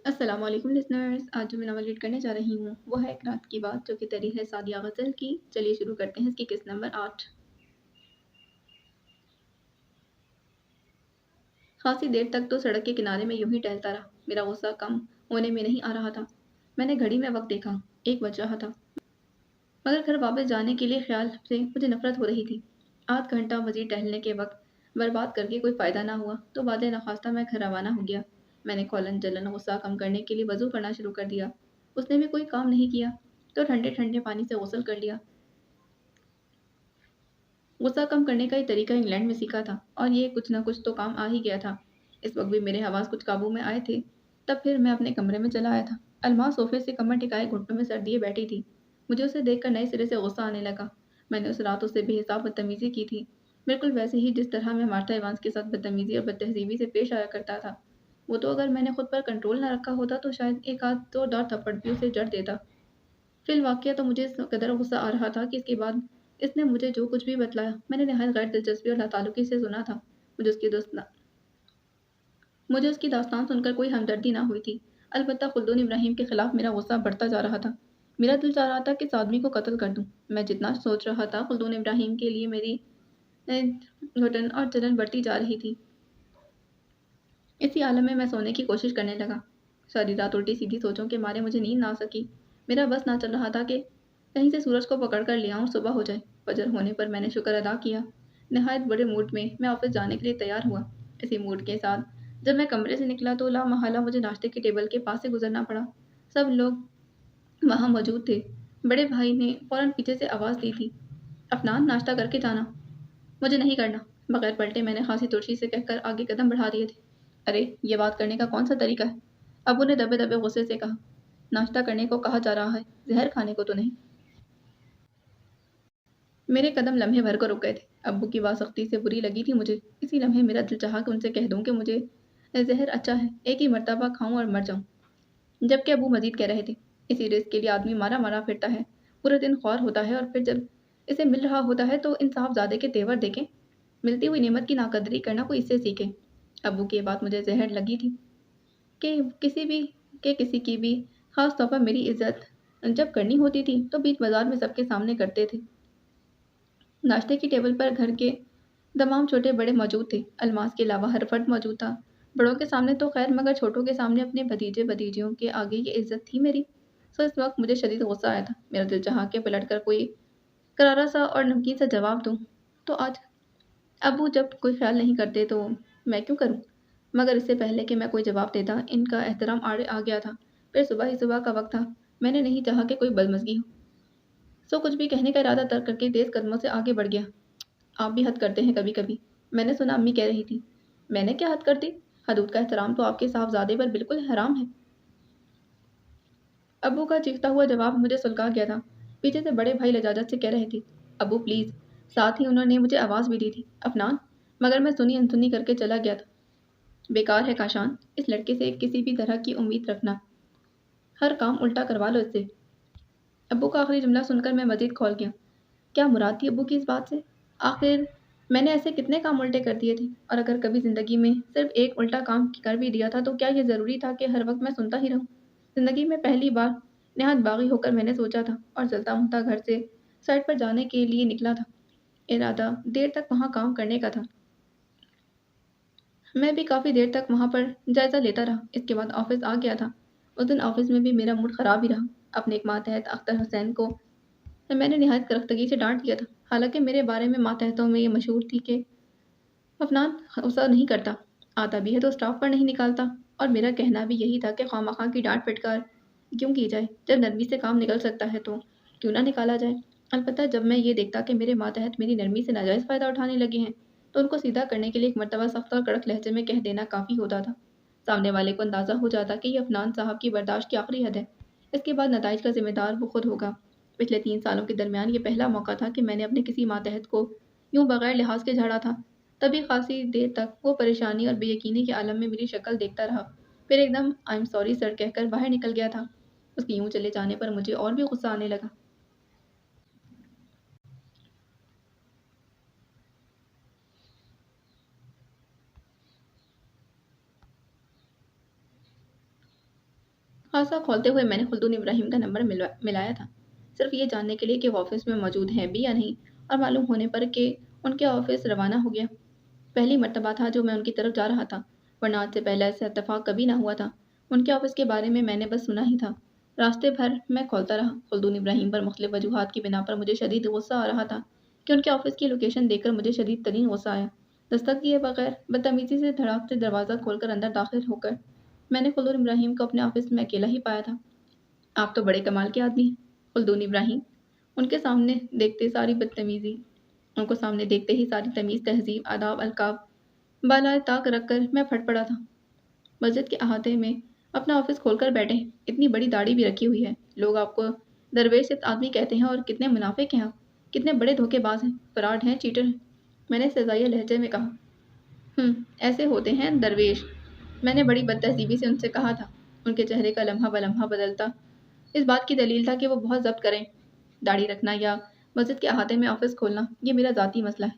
السلام علیکم لسنرز، آج جو میں ناول ریڈ کرنے جا رہی ہوں وہ ہے ایک رات کی بات، جو کہ تحریر ہے سعدیہ غزل کی۔ چلیے شروع کرتے ہیں اس کی قسط نمبر 8۔ خاصی دیر تک تو سڑک کے کنارے میں یوں ہی ٹہلتا رہا۔ میرا غصہ کم ہونے میں نہیں آ رہا تھا۔ میں نے گھڑی میں وقت دیکھا، 1 بج رہا تھا، مگر گھر واپس جانے کے لیے خیال سے مجھے نفرت ہو رہی تھی۔ آدھ گھنٹہ مزید ٹہلنے کے وقت برباد کر کے کوئی فائدہ نہ ہوا تو بعد نخواستہ میں گھر روانہ ہو گیا۔ میں نے کھولن جلن غصہ کم کرنے کے لیے وضو کرنا شروع کر دیا۔ اس نے بھی کوئی کام نہیں کیا تو ٹھنڈے ٹھنڈے پانی سے غسل کر لیا۔ غصہ کم کرنے کا یہ طریقہ انگلینڈ میں سیکھا تھا اور یہ کچھ نہ کچھ تو کام آ ہی گیا تھا۔ اس وقت بھی میرے حواس کچھ قابو میں آئے تھے۔ تب پھر میں اپنے کمرے میں چلا آیا تھا۔ الماس صوفے سے کمر ٹکائے گھٹنوں میں سر دیے بیٹھی تھی۔ مجھے اسے دیکھ کر نئے سرے سے غصہ آنے لگا۔ میں نے اس رات اس سے بے حساب بدتمیزی کی تھی، بالکل ویسے ہی جس طرح میں مارتھا ایوانس کے ساتھ بدتمیزی اور بدتہذیبی سے پیش آیا کرتا تھا۔ وہ تو اگر میں نے خود پر کنٹرول نہ رکھا ہوتا تو شاید ایک آدھ زوردار تھپڑ بھی اسے جڑ دیتا۔ فی الواقعہ تو مجھے اس قدر غصہ آ رہا تھا کہ اس کے بعد اس نے مجھے جو کچھ بھی بتلایا میں نے نہایت غیر دلچسپی اور لاتعلقی سے سنا تھا۔ مجھے اس کی داستان سن کر کوئی ہمدردی نہ ہوئی تھی، البتہ خلدون ابراہیم کے خلاف میرا غصہ بڑھتا جا رہا تھا۔ میرا دل چاہ رہا تھا کہ اس آدمی کو قتل کر دوں۔ میں جتنا سوچ رہا تھا خلدون ابراہیم کے لیے میری گھٹن اور جلن بڑھتی جا رہی تھی۔ اسی عالم میں سونے کی کوشش کرنے لگا۔ ساری رات الٹی سیدھی سوچوں کے مارے مجھے نیند نہ آ سکی۔ میرا بس نہ چل رہا تھا کہ کہیں سے سورج کو پکڑ کر لے آؤں اور صبح ہو جائے۔ فجر ہونے پر میں نے شکر ادا کیا۔ نہایت بڑے موڈ میں آفس جانے کے لیے تیار ہوا۔ اسی موڈ کے ساتھ جب میں کمرے سے نکلا تو لا محالہ مجھے ناشتے کے ٹیبل کے پاس سے گزرنا پڑا۔ سب لوگ وہاں موجود تھے۔ بڑے بھائی نے فوراً پیچھے سے آواز دی تھی، افنان ناشتہ کر کے جانا۔ مجھے نہیں کرنا، بغیر پلٹے میں نے خاصی ترشی سے کہہ کر آگے قدم بڑھا دیے تھے۔ ارے یہ بات کرنے کا کون سا طریقہ ہے؟ ابو نے دبے دبے غصے سے کہا۔ ناشتہ کرنے کو کہا جا رہا ہے، زہر کھانے کو تو نہیں۔ میرے قدم لمحے بھر کو رک گئے تھے۔ ابو کی بات سختی سے بری لگی تھی مجھے۔ اسی لمحے میرا دل چاہا کہ ان سے کہہ دوں کہ مجھے زہر اچھا ہے، ایک ہی مرتبہ کھاؤں اور مر جاؤں۔ جبکہ ابو مزید کہہ رہے تھے، اسی رزق کے لیے آدمی مارا مارا پھرتا ہے، پورے دن خوار ہوتا ہے اور پھر جب اسے مل رہا ہوتا ہے تو انصاف زادے کے تیور دیکھیں۔ ملتی ہوئی نعمت کی ناقدری کرنا کوئی اس سے سیکھے۔ ابو کی بات مجھے زہر لگی تھی کہ کسی کی بھی، خاص طور پر میری عزت جب کرنی ہوتی تھی تو بیچ بازار میں سب کے سامنے کرتے تھے۔ ناشتے کی ٹیبل پر گھر کے تمام چھوٹے بڑے موجود تھے، الماس کے علاوہ ہر فرد موجود تھا۔ بڑوں کے سامنے تو خیر، مگر چھوٹوں کے سامنے اپنے بھتیجے بھتیجیوں کے آگے یہ عزت تھی میری۔ اس وقت مجھے شدید غصہ آیا تھا۔ میرا دل چاہا کہ پلٹ کر کوئی کرارا سا اور نمکین سا جواب دوں، تو آج ابو جب کوئی خیال نہیں کرتے تو میں کیوں کروں؟ مگر اس سے پہلے کہ میں کوئی جواب دیتا ان کا احترام آ گیا تھا۔ پھر صبح ہی صبح کا وقت تھا۔ میں نے نہیں چاہا کہ کوئی بدمزگی ہو، سو کچھ بھی کہنے کا ارادہ ترک کر کے تیز قدموں سے آگے بڑھ گیا۔ آپ بھی حد کرتے ہیں کبھی کبھی، میں نے سنا امی کہہ رہی تھی۔ میں نے کیا حد کر دی؟ حدود کا احترام تو آپ کے صاحبزادے پر بالکل حرام ہے۔ ابو کا چیختا ہوا جواب مجھے سلگا گیا تھا۔ پیچھے سے بڑے بھائی لجاجت سے کہہ رہے تھے، ابو پلیز۔ ساتھ ہی انہوں نے مجھے آواز بھی دی تھی، افنان، مگر میں سنی انسنی کر کے چلا گیا تھا۔ بیکار ہے کاشان، اس لڑکے سے کسی بھی طرح کی امید رکھنا۔ ہر کام الٹا کروا لو اس سے۔ ابو کا آخری جملہ سن کر میں مزید کھول گیا۔ کیا مراد تھی ابو کی اس بات سے؟ آخر میں نے ایسے کتنے کام الٹے کر دیے تھے، اور اگر کبھی زندگی میں صرف ایک الٹا کام کر بھی دیا تھا تو کیا یہ ضروری تھا کہ ہر وقت میں سنتا ہی رہوں؟ زندگی میں پہلی بار نہایت باغی ہو کر میں نے سوچا تھا اور چلتا ملتا گھر سے سائٹ پر جانے کے لیے نکلا تھا۔ ارادہ دیر تک وہاں کام کرنے کا تھا۔ میں بھی کافی دیر تک وہاں پر جائزہ لیتا رہا۔ اس کے بعد آفس آ گیا تھا۔ اس دن آفس میں بھی میرا موڈ خراب ہی رہا۔ اپنے ایک ماتحت اختر حسین کو میں نے نہایت کرختگی سے ڈانٹ دیا تھا، حالانکہ میرے بارے میں ماتحتوں میں یہ مشہور تھی کہ افنان غصہ نہیں کرتا، آتا بھی ہے تو اسٹاف پر نہیں نکالتا، اور میرا کہنا بھی یہی تھا کہ خواہ کی ڈانٹ پھٹکار کیوں کی جائے، جب نرمی سے کام نکل سکتا ہے تو کیوں نہ نکالا جائے۔ البتہ جب میں یہ دیکھتا کہ میرے ماتحت میری نرمی سے ناجائز فائدہ اٹھانے لگے ہیں تو ان کو سیدھا کرنے کے لیے ایک مرتبہ سخت اور کڑک لہجے میں کہہ دینا کافی ہوتا تھا۔ سامنے والے کو اندازہ ہو جاتا کہ یہ افنان صاحب کی برداشت کی آخری حد ہے۔ اس کے بعد نتائج کا ذمہ دار وہ خود ہوگا۔ پچھلے 3 سالوں کے درمیان یہ پہلا موقع تھا کہ میں نے اپنے کسی ماتحت کو یوں بغیر لحاظ کے جھاڑا تھا۔ تبھی خاصی دیر تک وہ پریشانی اور بے یقینی کے عالم میں میری شکل دیکھتا رہا، پھر ایک دم آئی ایم سوری سر کہہ کر باہر نکل گیا تھا۔ اس کے یوں چلے جانے پر مجھے اور بھی غصہ آنے لگا۔ खासा खोलते हुए मैंने खुल्दून इब्राहिम का नंबर मिलाया था, सिर्फ ये जानने के लिए कि वो ऑफिस में मौजूद हैं भी या नहीं, और मालूम होने पर कि उनके ऑफिस रवाना हो गया। पहली मर्तबा था जो मैं उनकी तरफ जा रहा था, वरना आज से पहले ऐसा इत्तेफाक कभी ना हुआ था। उनके ऑफिस के बारे में मैंने बस सुना ही था। रास्ते भर मैं खोलता रहा। खुल्दून इब्राहिम पर मुख्तलिफ वजूहात की बिना पर मुझे शदीद गुस्सा आ रहा था कि उनके ऑफिस की लोकेशन देखकर मुझे शदीद तरीन गुस्सा आया। दस्तक दिए बगैर बदतमीजी से धड़ाक से दरवाज़ा खोलकर अंदर दाखिल होकर मैंने खुल्दून इब्राहिम को अपने ऑफिस में अकेला ही पाया था। आप तो बड़े कमाल के आदमी हैं, खुल्दून इब्राहिम। उनके सामने देखते सारी बदतमीजी उनको सामने देखते ही सारी तमीज़, तहज़ीब, आदाब, अलकाब बालाए ताक रख कर मैं फट पड़ा था। मस्जिद के अहाते में अपना ऑफिस खोलकर बैठे हैं, इतनी बड़ी दाढ़ी भी रखी हुई है। लोग आपको दरवेश आदमी कहते हैं, और कितने मुनाफिक हैं आप, कितने बड़े धोखेबाज हैं, फराड हैं, चीटर हैं। मैंने सजाइया लहजे में कहा। ऐसे होते हैं दरवेश, मैंने बड़ी बदतहजीबी से उनसे कहा था। उनके चेहरे का लम्हा ब लम्हा बदलता इस बात की दलील था कि वो बहुत ज़ब्त करें। दाढ़ी रखना या मस्जिद के अहाते में ऑफिस खोलना ये मेरा ज़ाती मसला है।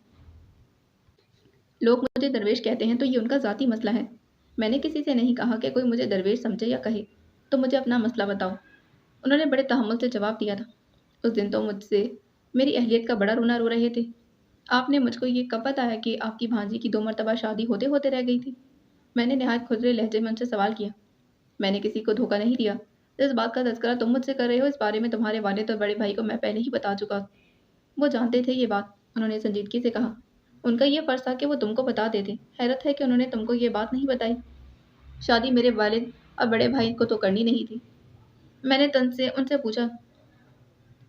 लोग मुझे दरवेश कहते हैं तो ये उनका ज़ाती मसला है। मैंने किसी से नहीं कहा कि कोई मुझे दरवेश समझे या कहे। तो मुझे अपना मसला बताओ। उन्होंने बड़े तहम्मुल से जवाब दिया था। उस दिन तो मुझसे मेरी अहलियत का बड़ा रोना रो रहे थे। आपने मुझको ये कब बताया कि आपकी भांजी की 2 मरतबा शादी होते होते रह गई थी? मैंने नहायत खुदरे लहजे में उनसे सवाल किया। मैंने किसी को धोखा नहीं दिया। जिस बात का तज़किरा तुम मुझसे कर रहे हो, इस बारे में तुम्हारे वालिद और बड़े भाई को मैं पहले ही बता चुका। वो जानते थे ये बात, उन्होंने संजीदगी से कहा। उनका ये फ़र्ज़ था कि वो तुमको बता देते। हैरत है कि उन्होंने तुमको ये बात नहीं बताई। शादी मेरे वालिद और बड़े भाई को तो करनी नहीं थी। मैंने तन से उनसे पूछा,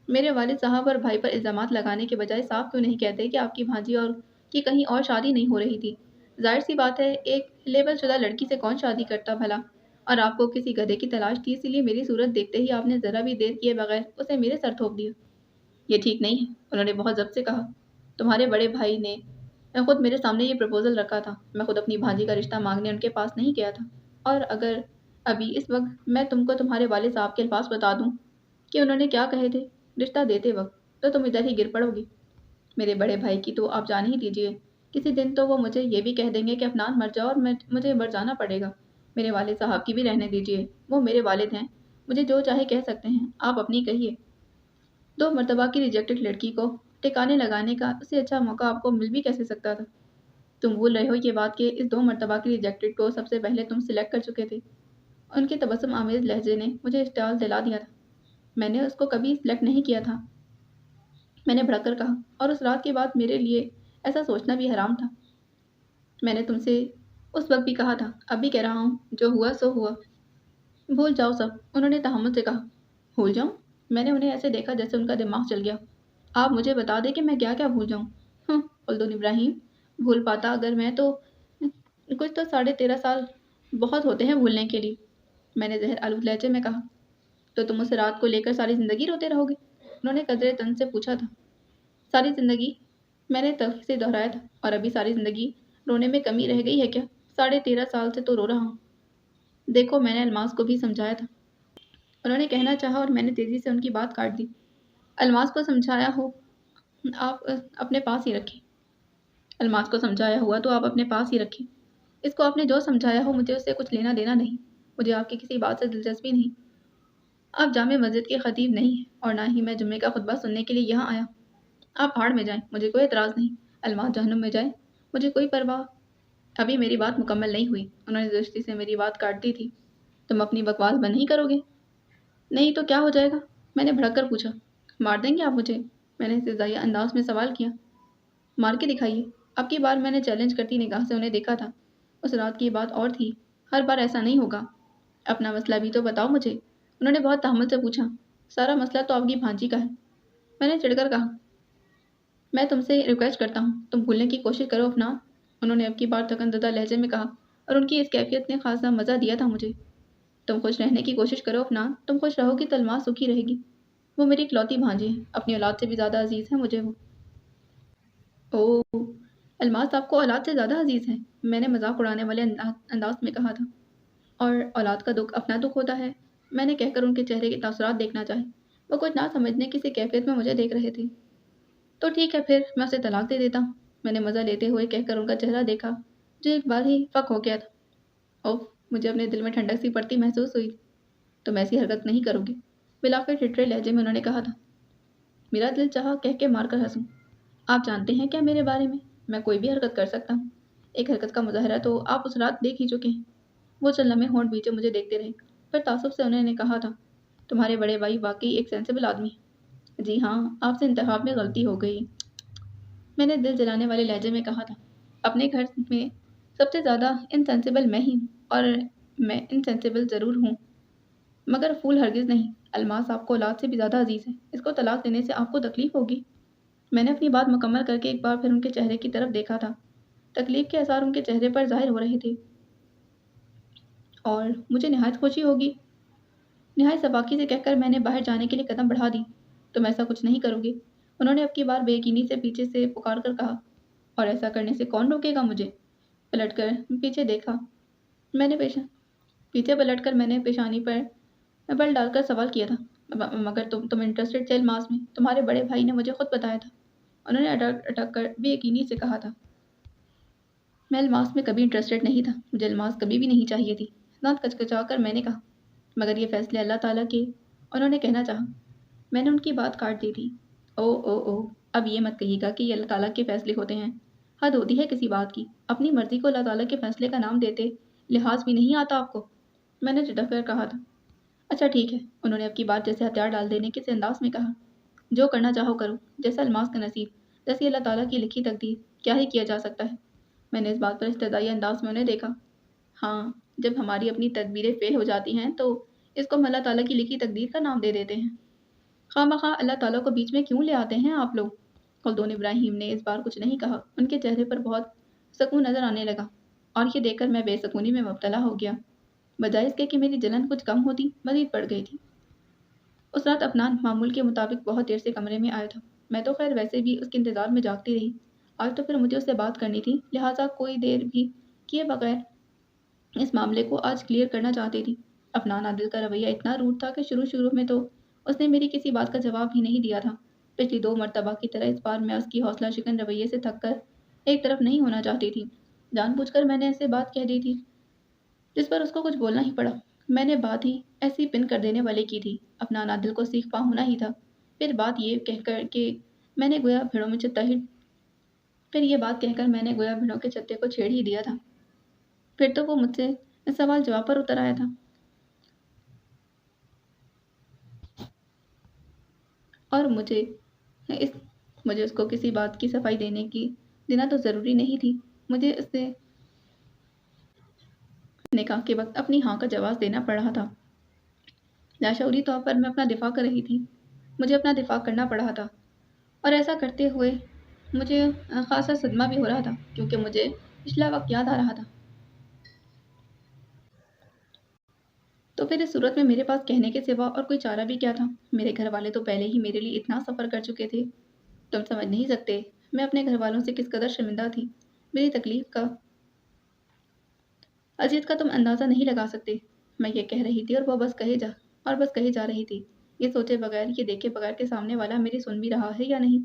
मेरे वालिद साहब और भाई पर इल्ज़ामात लगाने के बजाय साफ क्यों नहीं कहते कि आपकी भांजी और की कहीं और शादी नहीं हो रही थी? ज़ाहिर सी बात है, एक लेबल-शुदा लड़की से कौन शादी करता भला? और आपको किसी गधे की तलाश थी, इसीलिए मेरी सूरत देखते ही आपने ज़रा भी देर किए बगैर उसे मेरे सर थोप दिया। ये ठीक नहीं है, उन्होंने बहुत ज़ब्त से कहा। तुम्हारे बड़े भाई ने खुद मेरे सामने ये प्रपोज़ल रखा था। मैं खुद अपनी भांजी का रिश्ता मांगने उनके पास नहीं गया था। और अगर अभी इस वक्त मैं तुमको तुम्हारे वालिद साहब के अल्फाज बता दूं कि उन्होंने क्या कहे थे रिश्ता देते वक्त, तो तुम इधर ही गिर पड़ोगी। मेरे बड़े भाई की तो आप जान ही दीजिए। किसी दिन तो वो मुझे ये भी कह देंगे कि अफनान मर जाओ और मुझे मर जाना पड़ेगा। मेरे वालिद साहब की भी रहने दीजिए, वो मेरे वालिद हैं, मुझे जो चाहे कह सकते हैं, आप अपनी कहिए। 2 मरतबा की रिजेक्टेड लड़की को ठिकाने लगाने का उससे अच्छा मौका आपको मिल भी कैसे सकता था? तुम भूल रहे हो ये बात कि इस 2 मरतबा की रिजेक्टेड को सबसे पहले तुम सिलेक्ट कर चुके थे। उनके तबस्सुम आमेज़ लहजे ने मुझे इस्तेआल दिला दिया था। मैंने उसको कभी सिलेक्ट नहीं किया था, मैंने भड़क कर कहा, और उस रात के बाद मेरे लिए ऐसा सोचना भी हराम था। मैंने तुमसे उस वक्त भी कहा था, अब भी कह रहा हूँ, जो हुआ सो हुआ। भूल जाओ सब, उन्होंने तहम्मुल से कहा। भूल जाऊँ? मैंने उन्हें ऐसे देखा जैसे उनका दिमाग चल गया। आप मुझे बता दें कि मैं क्या-क्या भूल जाऊँ? खुल्दून इब्राहिम, भूल पाता अगर मैं तो कुछ तो 13.5 साल बहुत होते हैं भूलने के लिए। मैंने ज़हर आलूद लहजे में कहा। तो तुम उस रात को लेकर सारी ज़िंदगी रोते रहोगे? उन्होंने कदरे तन से पूछा था। सारी ज़िंदगी? मैंने तल्ख़ी से दोहराया था। और अभी सारी ज़िंदगी रोने में कमी रह गई है क्या? 13.5 साल से तो रो रहा हूँ। देखो, मैंने अलमास को भी समझाया था। उन्होंने कहना चाहा और मैंने तेज़ी से उनकी बात काट दी। अलमास को समझाया हो आप अपने पास ही रखें। अलमास को समझाया हुआ तो आप अपने पास ही रखें। इसको आपने जो समझाया हो, मुझे उससे कुछ लेना देना नहीं। मुझे आपकी किसी बात से दिलचस्पी नहीं। आप जामे मस्जिद के खतीब नहीं हैं, और ना ही मैं जुम्मे का खुतबा सुनने के लिए यहाँ आया। आप भाड़ में जाएं, मुझे कोई एतराज़ नहीं। अलमास जहन्नुम में जाए, मुझे कोई परवाह। अभी मेरी बात मुकम्मल नहीं हुई। उन्होंने दुरुस्ती से मेरी बात काट दी थी। तुम अपनी बकवास बंद नहीं करोगे? नहीं तो क्या हो जाएगा? मैंने भड़क कर पूछा। मार देंगे आप मुझे? मैंने इस्तेज़ाई अंदाज में सवाल किया। मार के दिखाइए। अब की बार मैंने चैलेंज करती निगाह से उन्हें देखा था। उस रात की बात और थी, हर बार ऐसा नहीं होगा। अपना मसला भी तो बताओ मुझे। उन्होंने बहुत तहम्मुल से पूछा। सारा मसला तो आपकी भांजी का है। मैंने चिढ़कर कहा। मैं तुमसे रिक्वेस्ट करता हूँ, तुम भूलने की कोशिश करो अफनान। उन्होंने अब की बार तकनज़दा लहजे में कहा, और उनकी इस कैफियत ने खासा मज़ा दिया था मुझे। तुम खुश रहने की कोशिश करो अफनान, तुम खुश रहोगी तो अलमास सुखी रहेगी। वो मेरी इकलौती भांजी है, अपनी औलाद से भी ज़्यादा अजीज़ है मुझे वो। ओह! अलमास आपको औलाद से ज़्यादा अजीज़ है? मैंने मज़ाक उड़ाने वाले अंदाज़ में कहा था। और औलाद का दुःख अपना दुःख होता है। मैंने कहकर उनके चेहरे के तासुरात देखना चाहे। वो कुछ ना समझने की सी कैफियत में मुझे देख रहे थे। तो ठीक है फिर, मैं उसे तलाक दे देता हूँ। मैंने मज़ा लेते हुए कहकर उनका चेहरा देखा, जो एक बार ही फ़क हो गया था। उफ़! मुझे अपने दिल में ठंडक सी पड़ती महसूस हुई। तुम ऐसी हरकत नहीं करोगे, बिलाकर ठिठुरे लहजे में उन्होंने कहा था। मेरा दिल चाहा कह के मारकर हंसूं। आप जानते हैं क्या मेरे बारे में? मैं कोई भी हरकत कर सकता हूँ। एक हरकत का मुजाहरा तो आप उस रात देख ही चुके हैं। वो चंद लम्हे होंठ बीचे मुझे देखते रहे, फिर तासुब से उन्होंने कहा था, तुम्हारे बड़े भाई वाकई एक सेंसिबल आदमी है। जी हाँ, आपसे इंतखाब में गलती हो गई, मैंने दिल जलाने वाले लहजे में कहा था। अपने घर में सबसे ज़्यादा इनसेंसिबल मैं ही हूँ, और मैं इनसेंसिबल ज़रूर हूँ, मगर फूल हरगिज़ नहीं। अलमास आपको औलाद से भी ज़्यादा अजीज़ है। इसको तलाक देने से आपको तकलीफ़ होगी। मैंने अपनी बात मुकम्मल करके एक बार फिर उनके चेहरे की तरफ देखा था। तकलीफ़ के आसार उनके चेहरे पर ज़ाहिर हो रहे थे, और मुझे निहायत खुशी होगी। निहायत सबाकी से कहकर मैंने बाहर जाने के लिए कदम बढ़ा दी। तुम ऐसा कुछ नहीं करोगे, उन्होंने अब की बार बेयकीनी से पीछे से पुकार कर कहा। और ऐसा करने से कौन रोकेगा मुझे? पलटकर पीछे देखा। मैंने पेशा पीछे पलटकर मैंने पेशानी पर बल डालकर सवाल किया था, मगर तुम इंटरेस्टेड थे अल्मास में? तुम्हारे बड़े भाई ने मुझे खुद बताया था, उन्होंने अटक अटक कर बेयकीनी से कहा था। मैं अल्मास में कभी इंटरेस्टेड नहीं था, मुझे अल्मास कभी भी नहीं चाहिए थी। दांत कचकचा कर मैंने कहा, मगर ये फैसले अल्लाह ताला के, उन्होंने कहना चाहा। मैंने उनकी बात काट दी थी। ओ, अब ये मत कहिएगा कि ये अल्लाह ताला के फैसले होते हैं। हद होती है किसी बात की। अपनी मर्जी को अल्लाह ताला के फैसले का नाम देते लिहाज भी नहीं आता आपको, मैंने झिटक कर कहा था। अच्छा ठीक है, उन्होंने अब की बात जैसे हथियार डाल देने के से अंदाज में कहा। जो करना चाहो करो, जैसा अल्मास का नसीब, जैसी अल्लाह ताला की लिखी तकदीर, क्या ही किया जा सकता है। मैंने इस बात पर इस्तदाई अंदाज में उन्हें देखा। हाँ, जब हमारी अपनी तदबीरें फेल हो जाती हैं तो इसको हम अल्लाह ताला की लिखी तकदीर का नाम दे देते हैं। खामखा अल्लाह ताला को बीच में क्यों ले आते हैं आप लोग? खल्दून इब्राहिम ने इस बार कुछ नहीं कहा। उनके चेहरे पर बहुत सुकून नजर आने लगा, और ये देखकर मैं बेसुकूनी में मुब्तला हो गया। बजाय इसके कि मेरी जलन कुछ कम होती, मजीद बढ़ गई थी। उस रात अफनान मामूल के मुताबिक बहुत देर से कमरे में आया था। मैं तो खैर वैसे भी उसके इंतजार में जागती रही। आज तो फिर मुझे उससे बात करनी थी, लिहाजा कोई देर भी किए बगैर इस मामले को आज क्लियर करना चाहती थी। अफनान आदिल का रवैया इतना रूड था कि शुरू शुरू में तो उसने मेरी किसी बात का जवाब ही नहीं दिया था। पिछली 2 मर्तबा की तरह इस बार मैं उसकी हौसला शिकन रवैये से थक कर एक तरफ नहीं होना चाहती थी। जानबूझकर मैंने ऐसे बात कह दी थी जिस पर उसको कुछ बोलना ही पड़ा। मैंने बात ही ऐसी पिन कर देने वाली की थी। अपना नादिल को सीख पा होना ही था। फिर बात ये कहकर कि मैंने गोया भेड़ों में चित्ता ही फिर ये बात कहकर मैंने गोया भेड़ों के छत्ते को छेड़ ही दिया था। फिर तो वो मुझसे सवाल जवाब पर उतर आया था, और इस मुझे उसको किसी बात की सफाई देना तो ज़रूरी नहीं थी। मुझे उससे निकाह के वक्त अपनी हाँ का जवाब देना पड़ रहा था। लाशऊरी तौर पर मैं अपना दिफा कर रही थी। मुझे अपना दिफा करना पड़ रहा था, और ऐसा करते हुए मुझे खासा सदमा भी हो रहा था, क्योंकि मुझे पिछला वक्त याद आ रहा था। तो फिर इस सूरत में मेरे पास कहने के सिवा और कोई चारा भी क्या था? मेरे घर वाले तो पहले ही मेरे लिए इतना सफ़र कर चुके थे, तुम समझ नहीं सकते मैं अपने घर वालों से किस कदर शर्मिंदा थी। मेरी तकलीफ का, अज़ियत का तुम अंदाज़ा नहीं लगा सकते। मैं ये कह रही थी और बस कहे जा रही थी, ये सोचे बगैर, ये देखे बगैर कि सामने वाला मेरी सुन भी रहा है या नहीं।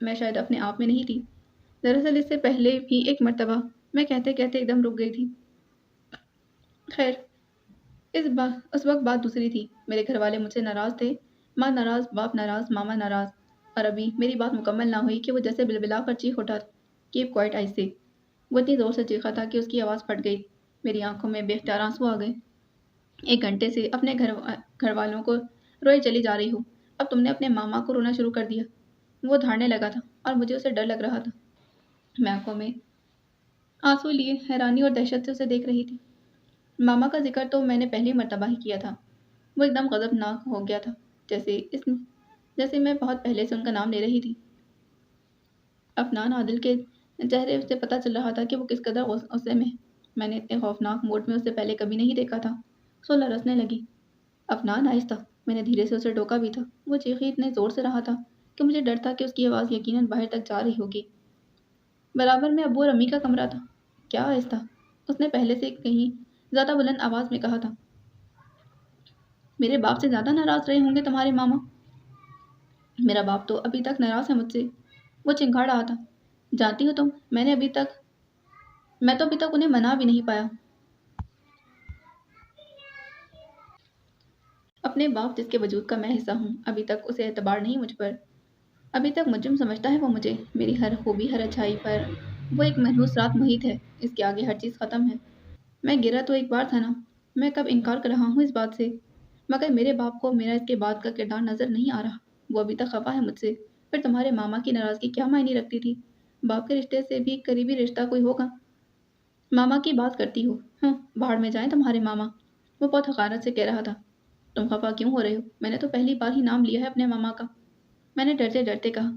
मैं शायद अपने आप में नहीं थी। दरअसल इससे पहले भी एक मर्तबा मैं कहते कहते एकदम रुक गई थी। खैर, उस वक्त बात दूसरी थी। मेरे घर वाले मुझसे नाराज़ थे। माँ नाराज़, बाप नाराज़, मामा नाराज़, और अभी मेरी बात मुकम्मल ना हुई कि वो जैसे बिलबिला कर चीख उठा, कीप क्वाइट आई से। वो इतनी ज़ोर से चीखा था कि उसकी आवाज़ फट गई। मेरी आंखों में बेख्तियार आंसू आ गए। 1 घंटे से अपने घर वालों को रोए चली जा रही हूँ। अब तुमने अपने मामा को रोना शुरू कर दिया। वो धाड़ने लगा था, और मुझे उसे डर लग रहा था। मैं आंखों में आंसू लिए हैरानी और दहशत से उसे देख रही थी। मामा का जिक्र तो मैंने पहली मर्तबा ही किया था। वो एकदम गज़बनाक हो गया था, जैसे मैं बहुत पहले से उनका नाम ले रही थी। अफनान आदिल के चेहरे से पता चल रहा था कि वो किस कदर गुस्से में है। मैंने इतने खौफनाक मूड में उसे पहले कभी नहीं देखा था। सो लरसने लगी। अफनान, आहिस्ता। मैंने धीरे से उसे टोका भी था। वो चीखी इतने ज़ोर से रहा था कि मुझे डर था कि उसकी आवाज़ यकीनन बाहर तक जा रही होगी। बराबर में अब्बू और अम्मी का कमरा था। क्या आहिस्ता? उसने पहले से कहीं ज़्यादा बुलंद आवाज़ में कहा था। मेरे बाप से ज़्यादा नाराज़ रहे होंगे तुम्हारे मामा। मेरा बाप तो अभी तक नाराज़ है मुझसे, वो चिंघाड़ रहा था। जानती हो तुम, मैं तो अभी तक उन्हें मना भी नहीं पाया। اپنے باپ جس کے وجود کا میں حصہ ہوں، ابھی تک اسے اعتبار نہیں مجھ پر، ابھی تک مجرم سمجھتا ہے وہ مجھے، میری ہر خوبی ہر اچھائی پر وہ ایک محروس رات محیط ہے، اس کے آگے ہر چیز ختم ہے۔ میں گرا تو ایک بار تھا نا، میں کب انکار کر رہا ہوں اس بات سے، مگر میرے باپ کو میرا اس کے بعد کا کردار نظر نہیں آ رہا، وہ ابھی تک خفا ہے مجھ سے۔ پھر تمہارے ماما کی ناراضگی کیا معنی رکھتی تھی؟ باپ کے رشتے سے بھی قریبی رشتہ کوئی ہوگا؟ ماما کی بات کرتی ہو؟ ہاں، بھاڑ میں جائیں تمہارے ماما، وہ بہت حقارت سے کہہ رہا تھا۔ تم خفا کیوں ہو رہے ہو؟ میں نے تو پہلی بار ہی نام لیا ہے اپنے ماما کا، میں نے ڈرتے ڈرتے کہا۔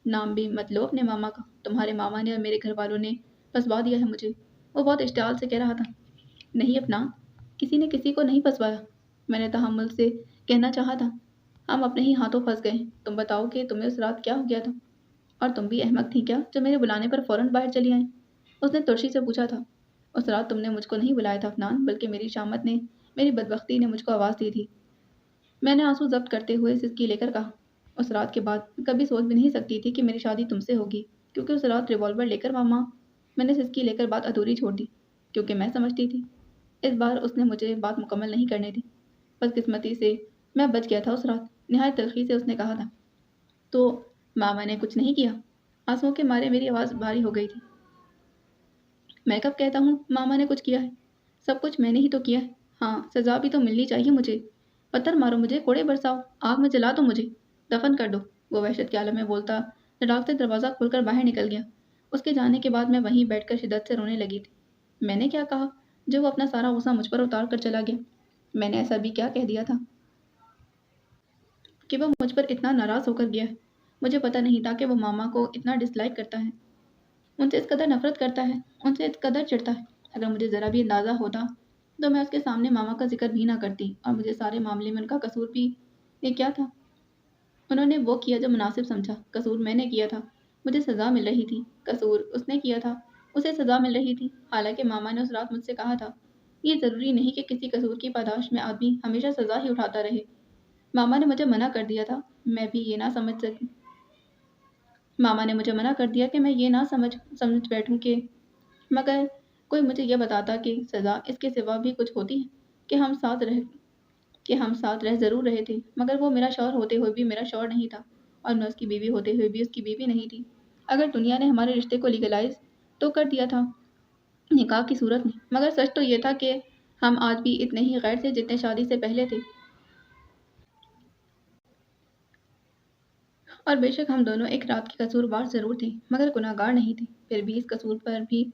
نام بھی مت لو اپنے ماما کا، تمہارے ماما نے اور میرے گھر والوں نے پھنسوا دیا ہے مجھے، وہ بہت اشتعال سے کہہ رہا تھا۔ نہیں اپنا، کسی نے کسی کو نہیں پھنسوایا، میں نے تحمل سے کہنا چاہا تھا۔ ہم اپنے ہی ہاتھوں پھنس گئے ہیں۔ تم بتاؤ کہ تمہیں اس رات کیا ہو گیا تھا؟ اور تم بھی احمق تھی کیا جو میرے بلانے پر فوراً باہر چلی آئیں؟ اس نے ترشی سے پوچھا تھا۔ اس رات تم نے مجھ کو نہیں بلایا تھا افنان، بلکہ میری شامت نے، میری بدبختی نے مجھ کو آواز دی تھی۔ میں نے آنسو ضبط کرتے ہوئے سسکی لے کر کہا۔ اس رات کے بعد کبھی سوچ بھی نہیں سکتی تھی کہ میری شادی تم سے ہوگی، کیونکہ اس رات ریوالور لے کر ماما، میں نے سسکی لے کر بات ادھوری چھوڑ دی، کیونکہ میں سمجھتی تھی۔ اس بار اس نے مجھے بات مکمل نہیں کرنے دی، بس قسمتی سے میں بچ گیا تھا اس رات۔ نہایت تلخی سے اس نے کہا تھا۔ تو ماما نے کچھ نہیں کیا؟ آنسوؤں کے مارے میری آواز بھاری ہو گئی تھی۔ میں کب کہتا ہوں ماما نے کچھ کیا ہے؟ سب کچھ میں نے ہی تو کیا ہے۔ ہاں، سزا بھی تو ملنی چاہیے مجھے۔ پتھر مارو مجھے، کوڑے برساؤ، آگ میں جلا دو مجھے، دفن کر دو، وہ وحشت کے عالم میں بولتا دھڑاک سے دروازہ کھول کر باہر نکل گیا۔ اس کے جانے کے بعد میں وہیں بیٹھ کر شدت سے رونے لگی تھی۔ میں نے کیا کہا جو وہ اپنا سارا غصہ مجھ پر اتار کر چلا گیا؟ میں نے ایسا بھی کیا کہہ دیا تھا کہ وہ مجھ پر اتنا ناراض ہو کر گیا ہے؟ مجھے پتہ نہیں تھا کہ وہ ماما کو اتنا ڈس لائک کرتا ہے، ان سے اس قدر نفرت کرتا ہے، ان سے اس قدر چڑھتا ہے۔ اگر مجھے ذرا بھی اندازہ ہوتا تو میں اس کے سامنے ماما کا ذکر بھی نہ کرتی، اور مجھے سارے معاملے میں ان کا قصور بھی یہ کیا تھا؟ انہوں نے وہ کیا جو مناسب سمجھا، قصور میں نے کیا تھا، مجھے سزا مل رہی تھی، قصور اس نے کیا تھا، اسے سزا مل رہی تھی، حالانکہ ماما نے اس رات مجھ سے کہا تھا یہ ضروری نہیں کہ کسی قصور کی پاداش میں آدمی ہمیشہ سزا ہی اٹھاتا رہے۔ ماما نے مجھے منع کر دیا تھا، میں بھی یہ نہ سمجھ سکی ماما نے مجھے منع کر دیا کہ میں یہ نہ سمجھ بیٹھوں کہ مگر کوئی مجھے یہ بتاتا کہ سزا اس کے سوا بھی کچھ ہوتی ہے، کہ ہم ساتھ رہ ضرور رہے تھے، مگر وہ میرا شوہر ہوتے ہوئے بھی میرا شوہر نہیں تھا، اور میں اس کی بیوی ہوتے ہوئے بھی اس کی بیوی نہیں تھی۔ اگر دنیا نے ہمارے رشتے کو لیگلائز تو کر دیا تھا نکاح کی صورت میں، مگر سچ تو یہ تھا کہ ہم آج بھی اتنے ہی غیر تھے جتنے شادی سے پہلے تھے، اور بے شک ہم دونوں ایک رات کے قصوروار ضرور تھے، مگر گناہگار نہیں تھے۔ پھر بھی اس قصور پر بھی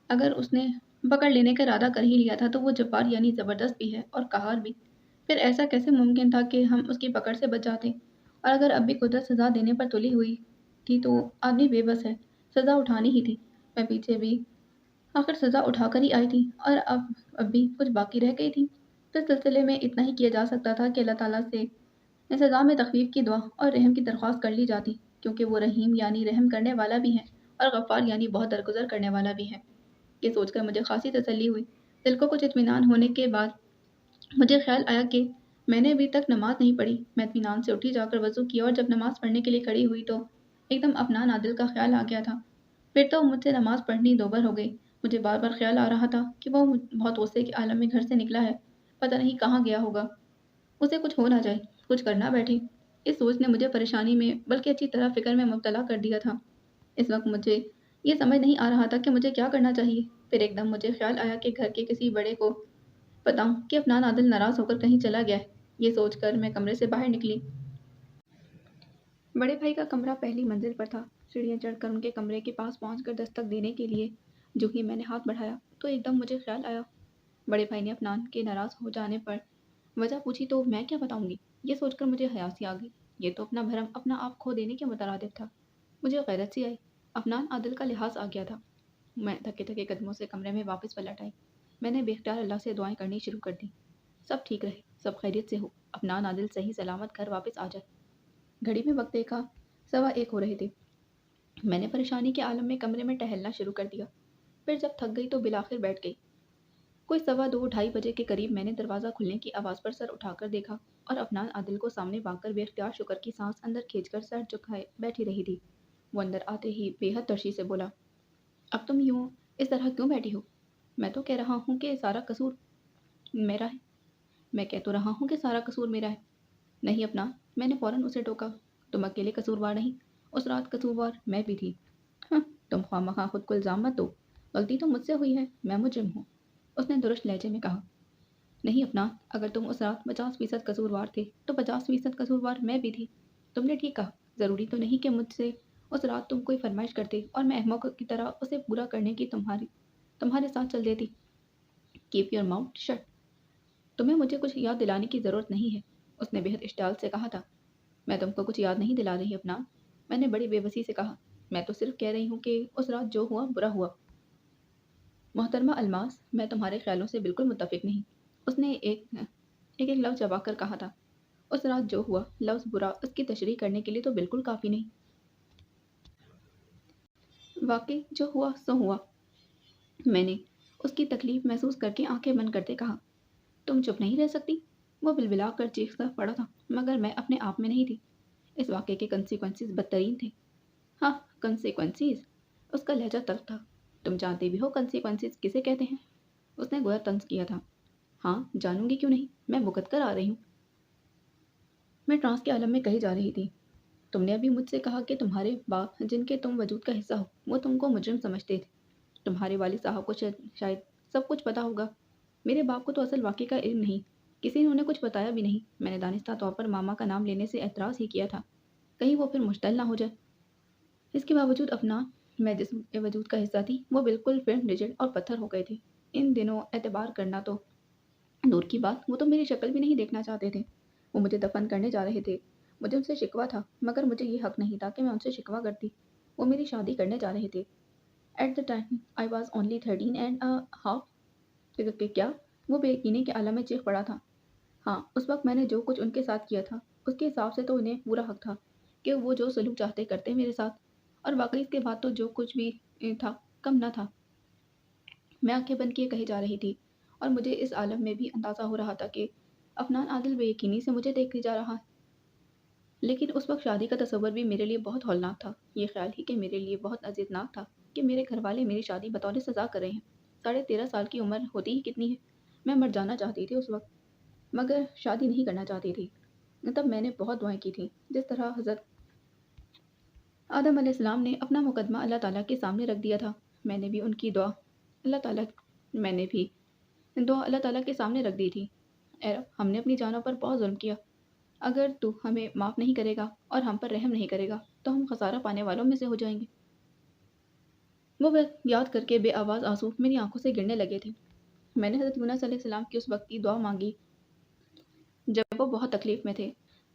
اگر اس نے پکڑ لینے کا ارادہ کر ہی لیا تھا تو وہ جبار یعنی زبردست بھی ہے اور قہار بھی۔ پھر ایسا کیسے ممکن تھا کہ ہم اس کی پکڑ سے بچ جاتے؟ اور اگر اب بھی قدرت سزا دینے پر تلی ہوئی تھی تو آدمی بے بس ہے، سزا اٹھانی ہی تھی۔ میں پیچھے بھی آخر سزا اٹھا کر ہی آئی تھی، اور اب بھی کچھ باقی رہ گئی تھی۔ تو اس سلسلے میں اتنا ہی کیا جا سکتا تھا کہ اللہ تعالیٰ سے سزا میں تخفیف کی دعا اور رحم کی درخواست کر لی جاتی، کیونکہ وہ رحیم یعنی رحم کرنے والا بھی ہے، اور غفار یعنی بہت درگزر کرنے والا بھی ہے۔ یہ سوچ کر مجھے خاصی تسلی ہوئی۔ دل کو کچھ اطمینان ہونے کے بعد مجھے خیال آیا کہ میں نے ابھی تک نماز نہیں پڑھی۔ میں اطمینان سے اٹھی، جا کر وضو کیا، اور جب نماز پڑھنے کے لیے کھڑی ہوئی تو ایک دم افنان عادل کا خیال آ گیا تھا۔ پھر تو مجھ سے نماز پڑھنی دوبر ہو گئی۔ مجھے بار بار خیال آ رہا تھا کہ وہ بہت غصے کے عالم میں گھر سے نکلا ہے، پتہ نہیں کہاں گیا ہوگا، اسے کچھ ہو نہ جائے، کچھ کرنا بیٹھے۔ اس سوچ نے مجھے پریشانی میں بلکہ اچھی طرح فکر میں مبتلا کر دیا تھا۔ اس وقت مجھے یہ سمجھ نہیں آ رہا تھا کہ مجھے کیا کرنا چاہیے۔ پھر ایک دم مجھے خیال آیا کہ گھر کے کسی بڑے کو بتاؤں کہ افنان عادل ناراض ہو کر کہیں چلا گیا ہے۔ یہ سوچ کر میں کمرے سے باہر نکلی۔ بڑے بھائی کا کمرہ پہلی منزل پر تھا۔ سیڑھیاں چڑھ کر ان کے کمرے کے پاس پہنچ کر دستک دینے کے لیے جو ہی میں نے ہاتھ بڑھایا تو ایک دم مجھے خیال آیا۔ بڑے بھائی نے افنان کے ناراض ہو جانے پر وجہ پوچھی تو میں کیا بتاؤں گی؟ یہ سوچ کر مجھے حیاسی آ گئی۔ یہ تو اپنا بھرم اپنا آپ کھو دینے کے مترادف تھا۔ مجھے غیرت سی آئی۔ افنان عادل کا لحاظ آ گیا تھا۔ میں تھکے تھکے قدموں سے کمرے میں واپس پلٹ آئی۔ میں نے بے اختیار اللہ سے دعائیں کرنی شروع کر دی۔ سب ٹھیک رہے، سب خیریت سے ہو، افنان عادل صحیح سلامت گھر واپس آ جائے۔ گھڑی میں وقت دیکھا، 1:15 ہو رہے تھے۔ میں نے پریشانی کے عالم میں کمرے میں ٹہلنا شروع کر دیا۔ پھر جب تھک گئی تو بالآخر بیٹھ گئی۔ کوئی 2:15 بجے کے قریب میں نے دروازہ کھلنے کی آواز پر سر اٹھا کر دیکھا اور افنان عادل کو سامنے پا کر بے اختیار شکر کی سانس اندر کھینچ کر سر جھکائے بیٹھی رہی تھی۔ وہ اندر آتے ہی بے حد ترشی سے بولا، اب تم یوں اس طرح کیوں بیٹھی ہو؟ میں تو کہہ رہا ہوں کہ سارا قصور میرا ہے۔ میں کہہ تو رہا ہوں کہ سارا قصور میرا ہے۔ नहीं अपना, मैंने फ़ौरन उसे टोका। तुम अकेले कसूरवार नहीं, उस रात कसूरवार मैं भी थी। हाँ, तुम ख़ामख़ा खुद को इल्ज़ाम मत दो। गलती तो मुझसे हुई है, मैं मुजरिम हूँ, उसने दुरुस्त लहजे में कहा। नहीं अपना, अगर तुम उस रात 50% कसूरवार थे, तो 50% कसूरवार मैं भी थी। तुमने ठीक कहा, ज़रूरी तो नहीं कि मुझसे उस रात तुम कोई फ़रमाइश करते और मैं अहमक की तरह उसे पूरा करने की तुम्हारे साथ चल देती। Keep your mouth shut. तुम्हें मुझे कुछ याद दिलाने की ज़रूरत नहीं है, उसने बेहद इश्तियाल से कहा था। मैं तुमको कुछ याद नहीं दिला रही अपना, मैंने बड़ी बेबसी से कहा। मैं तो सिर्फ कह रही हूँ कि उस रात जो हुआ बुरा हुआ। मोहतरमा अलमास, मैं तुम्हारे ख्यालों से बिल्कुल मुत्तफिक नहीं, उसने एक एक लफ्ज़ चबाकर कहा था। उस रात जो हुआ, लफ्ज़ बुरा उसकी तशरीह करने के लिए तो बिल्कुल काफ़ी नहीं। वाकई जो हुआ सो हुआ, मैंने उसकी तकलीफ़ महसूस करके आंखें बंद करते कहा। तुम चुप नहीं रह सकती? वो बिलबिला कर चीखता पड़ा था, मगर मैं अपने आप में नहीं थी। इस वाक़े के कंसीक्वेंसेस बदतरीन थे। हाँ, कंसीक्वेंसेस, उसका लहजा तल्ख़ था। तुम जानते भी हो कंसीक्वेंसेस किसे कहते हैं? उसने गोया तंज़ किया था। हाँ, जानूँगी क्यों नहीं, मैं भुगत कर आ रही हूँ। मैं ट्रांस के आलम में कही जा रही थी। तुमने अभी मुझसे कहा कि तुम्हारे बाप, जिनके तुम वजूद का हिस्सा हो, वो तुमको मुजरिम समझते थे। तुम्हारे वालिद साहब को शायद सब कुछ पता होगा। मेरे बाप को तो असल वाक़े का इल्म नहीं, किसी ने उन्हें कुछ बताया भी नहीं। मैंने दानिस्ता तौर पर मामा का नाम लेने से एतराज़ ही किया था, कहीं वो फिर मुश्तल ना हो जाए। इसके बावजूद अपना, मैं जिस के वजूद का हिस्सा थी, वो बिल्कुल फिर रिजिड और पत्थर हो गए थे। इन दिनों एतबार करना तो दूर की बात, वो तो मेरी शक्ल भी नहीं देखना चाहते थे। वो मुझे दफन करने जा रहे थे। मुझे उनसे शिकवा था, मगर मुझे ये हक नहीं था कि मैं उनसे शिकवा करती। वो मेरी शादी करने जा रहे थे। At the time I was only 13 and a half. कि क्या? वो बेयकीनी के आलम में चीख पड़ा था। हाँ, उस वक्त मैंने जो कुछ उनके साथ किया था, उसके हिसाब से तो उन्हें पूरा हक था कि वो जो सलूक चाहते करते मेरे साथ। और वाकई इसके बाद तो जो कुछ भी था, कम न था। मैं आंखें बंद किए कही जा रही थी, और मुझे इस आलम में भी अंदाज़ा हो रहा था कि अफनान आदिल बेयकीनी से मुझे देखे जा रहा है। लेकिन उस वक्त शादी का तसव्वुर भी मेरे लिए बहुत हौलनाक था। ये ख्याल ही कि मेरे लिए बहुत अजीज़नाक था कि मेरे घर वाले मेरी शादी बतौर सज़ा कर रहे हैं। 13.5 साल की उम्र होती ही कितनी है। मैं मर जाना चाहती थी उस वक्त, मगर शादी नहीं करना चाहती थी। तब मैंने बहुत दुआएं की थी, जिस तरह हज़रत आदम अलैहिस्सलाम ने अपना मुकदमा अल्लाह ताला के सामने रख दिया था। मैंने भी उनकी दुआ अल्लाह ताला मैंने भी दुआ अल्लाह ताला के सामने रख दी थी। ए रब, हमने अपनी जानों पर बहुत ज़ुल्म किया। अगर तू हमें माफ़ नहीं करेगा और हम पर रहम नहीं करेगा, तो हम खसारा पाने वालों में से हो जाएंगे। वो वक्त याद करके बेआवाज़ आंसू मेरी आंखों से गिरने लगे थे। मैंने हज़रत यूनुस अलैहिस्सलाम की उस वक्त की दुआ मांगी जब वो बहुत तकलीफ़ में थे।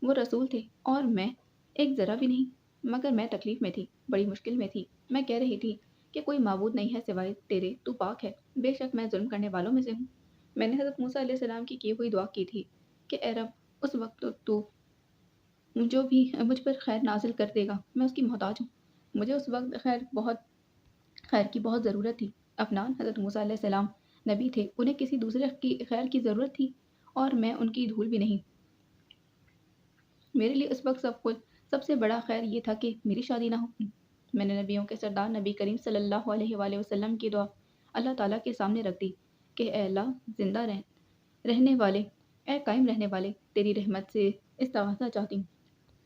वो रसूल थे और मैं एक ज़रा भी नहीं, मगर मैं तकलीफ़ में थी, बड़ी मुश्किल में थी। मैं कह रही थी कि कोई माबूद नहीं है सिवाय तेरे, तू पाक है। बेशक मैं ज़ुल्म करने वालों में से हूँ। मैंने हज़रत मूसा अलैहिस्सलाम की हुई दुआ की थी कि ए रब, उस वक्त तो तू जो भी मुझ पर खैर नाज़िल कर देगा, मैं उसकी मोहताज हूँ। मुझे उस वक्त खैर की बहुत ज़रूरत थी। अफ़नान हज़रत मूसा अलैहिस्सलाम नबी थे, उन्हें किसी दूसरे की खैर की ज़रूरत थी, और मैं उनकी धूल भी नहीं। मेरे लिए उस वक़्त सबसे बड़ा ख़ैर ये था कि मेरी शादी ना हो। मैंने नबियों के सरदार नबी करीम सल्लल्लाहु अलैहि वसल्लम की दुआ अल्लाह ताला के सामने रख दी कि ए अल्लाह, ज़िंदा रहने वाले, ए कायम रहने वाले, तेरी रहमत से इस्तिग़ासा चाहती हूँ।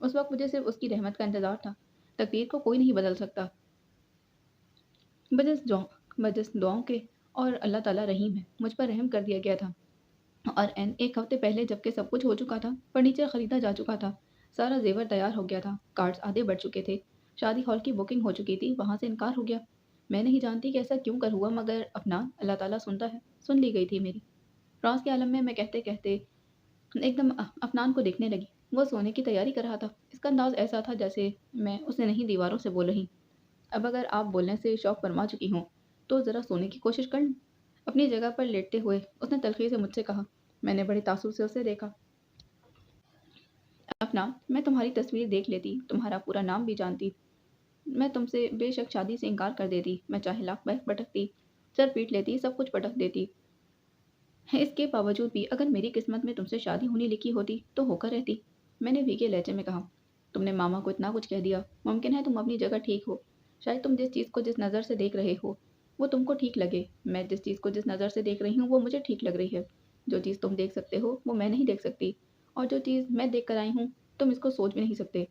उस वक़्त मुझे सिर्फ़ उसकी रहमत का इंतज़ार था। तक़दीर को कोई नहीं बदल सकता, बजिस दुआओं के, और अल्लाह ताला रहीम है। मुझ पर रहम कर दिया गया था। और एक हफ्ते पहले, जबकि सब कुछ हो चुका था, फर्नीचर खरीदा जा चुका था, सारा जेवर तैयार हो गया था, कार्ड्स आधे बढ़ चुके थे, शादी हॉल की बुकिंग हो चुकी थी, वहाँ से इनकार हो गया। मैं नहीं जानती कि ऐसा क्यों कर हुआ, मगर अपना अल्लाह ताला सुनता है, सुन ली गई थी मेरी। फ्रांस के आलम में मैं कहते कहते एकदम अफनान को देखने लगी। वो सोने की तैयारी कर रहा था। इसका अंदाज ऐसा था जैसे मैं उसे नहीं दीवारों से बोल रही। अब अगर आप बोलने से शौक फरमा चुकी हों, तो ज़रा सोने की कोशिश कर लें। अपनी जगह पर लेटते हुए उसने तल्ख़ी से मुझसे कहा। मैंने बड़े तासुब से उसे देखा। अपना, मैं तुम्हारी तस्वीर देख लेती, तुम्हारा पूरा नाम भी जानती, मैं तुमसे बेशक शादी से इनकार कर देती। मैं चाहे लाख बार भटकती, सर पीट लेती, सब कुछ पटक देती। इसके बावजूद भी अगर मेरी किस्मत में तुमसे शादी होनी लिखी होती, तो होकर रहती। मैंने भीगे लहजे में कहा। तुमने मामा को इतना कुछ कह दिया। मुमकिन है तुम अपनी जगह ठीक हो। शायद तुम जिस चीज़ को जिस नज़र से देख रहे हो, वो तुमको ठीक लगे। मैं जिस चीज़ को जिस नज़र से देख रही हूँ, वो मुझे ठीक लग रही है। जो चीज़ तुम देख सकते हो, वो मैं नहीं देख सकती। और जो चीज़ मैं देख कर आई हूँ, तुम इसको सोच भी नहीं सकते।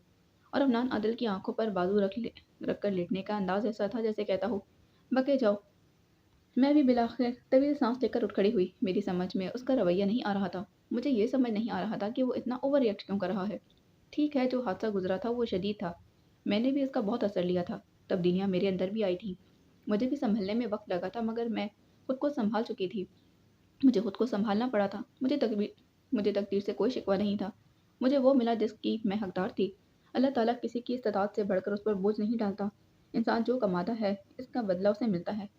और अफनान आदिल की आंखों पर बाजू रख कर लेटने का अंदाज ऐसा था जैसे कहता हो, बके जाओ। मैं भी बिलाखिर तवील सांस लेकर उठ खड़ी हुई। मेरी समझ में उसका रवैया नहीं आ रहा था। मुझे ये समझ नहीं आ रहा था कि वो इतना ओवर रिएक्ट क्यों कर रहा है। ठीक है, जो हादसा गुजरा था वो शदीद था, मैंने भी इसका बहुत असर लिया था। तब्दीलियाँ मेरे अंदर भी आई थी, मुझे भी संभलने में वक्त लगा था, मगर मैं खुद को संभाल चुकी थी। मुझे खुद को संभालना पड़ा था। मुझे तकदीर से कोई शिकवा नहीं था। मुझे वो मिला जिसकी मैं हकदार थी। अल्लाह ताला किसी की इस्तात से बढ़कर उस पर बोझ नहीं डालता। इंसान जो कमाता है, इसका बदला उसे मिलता है,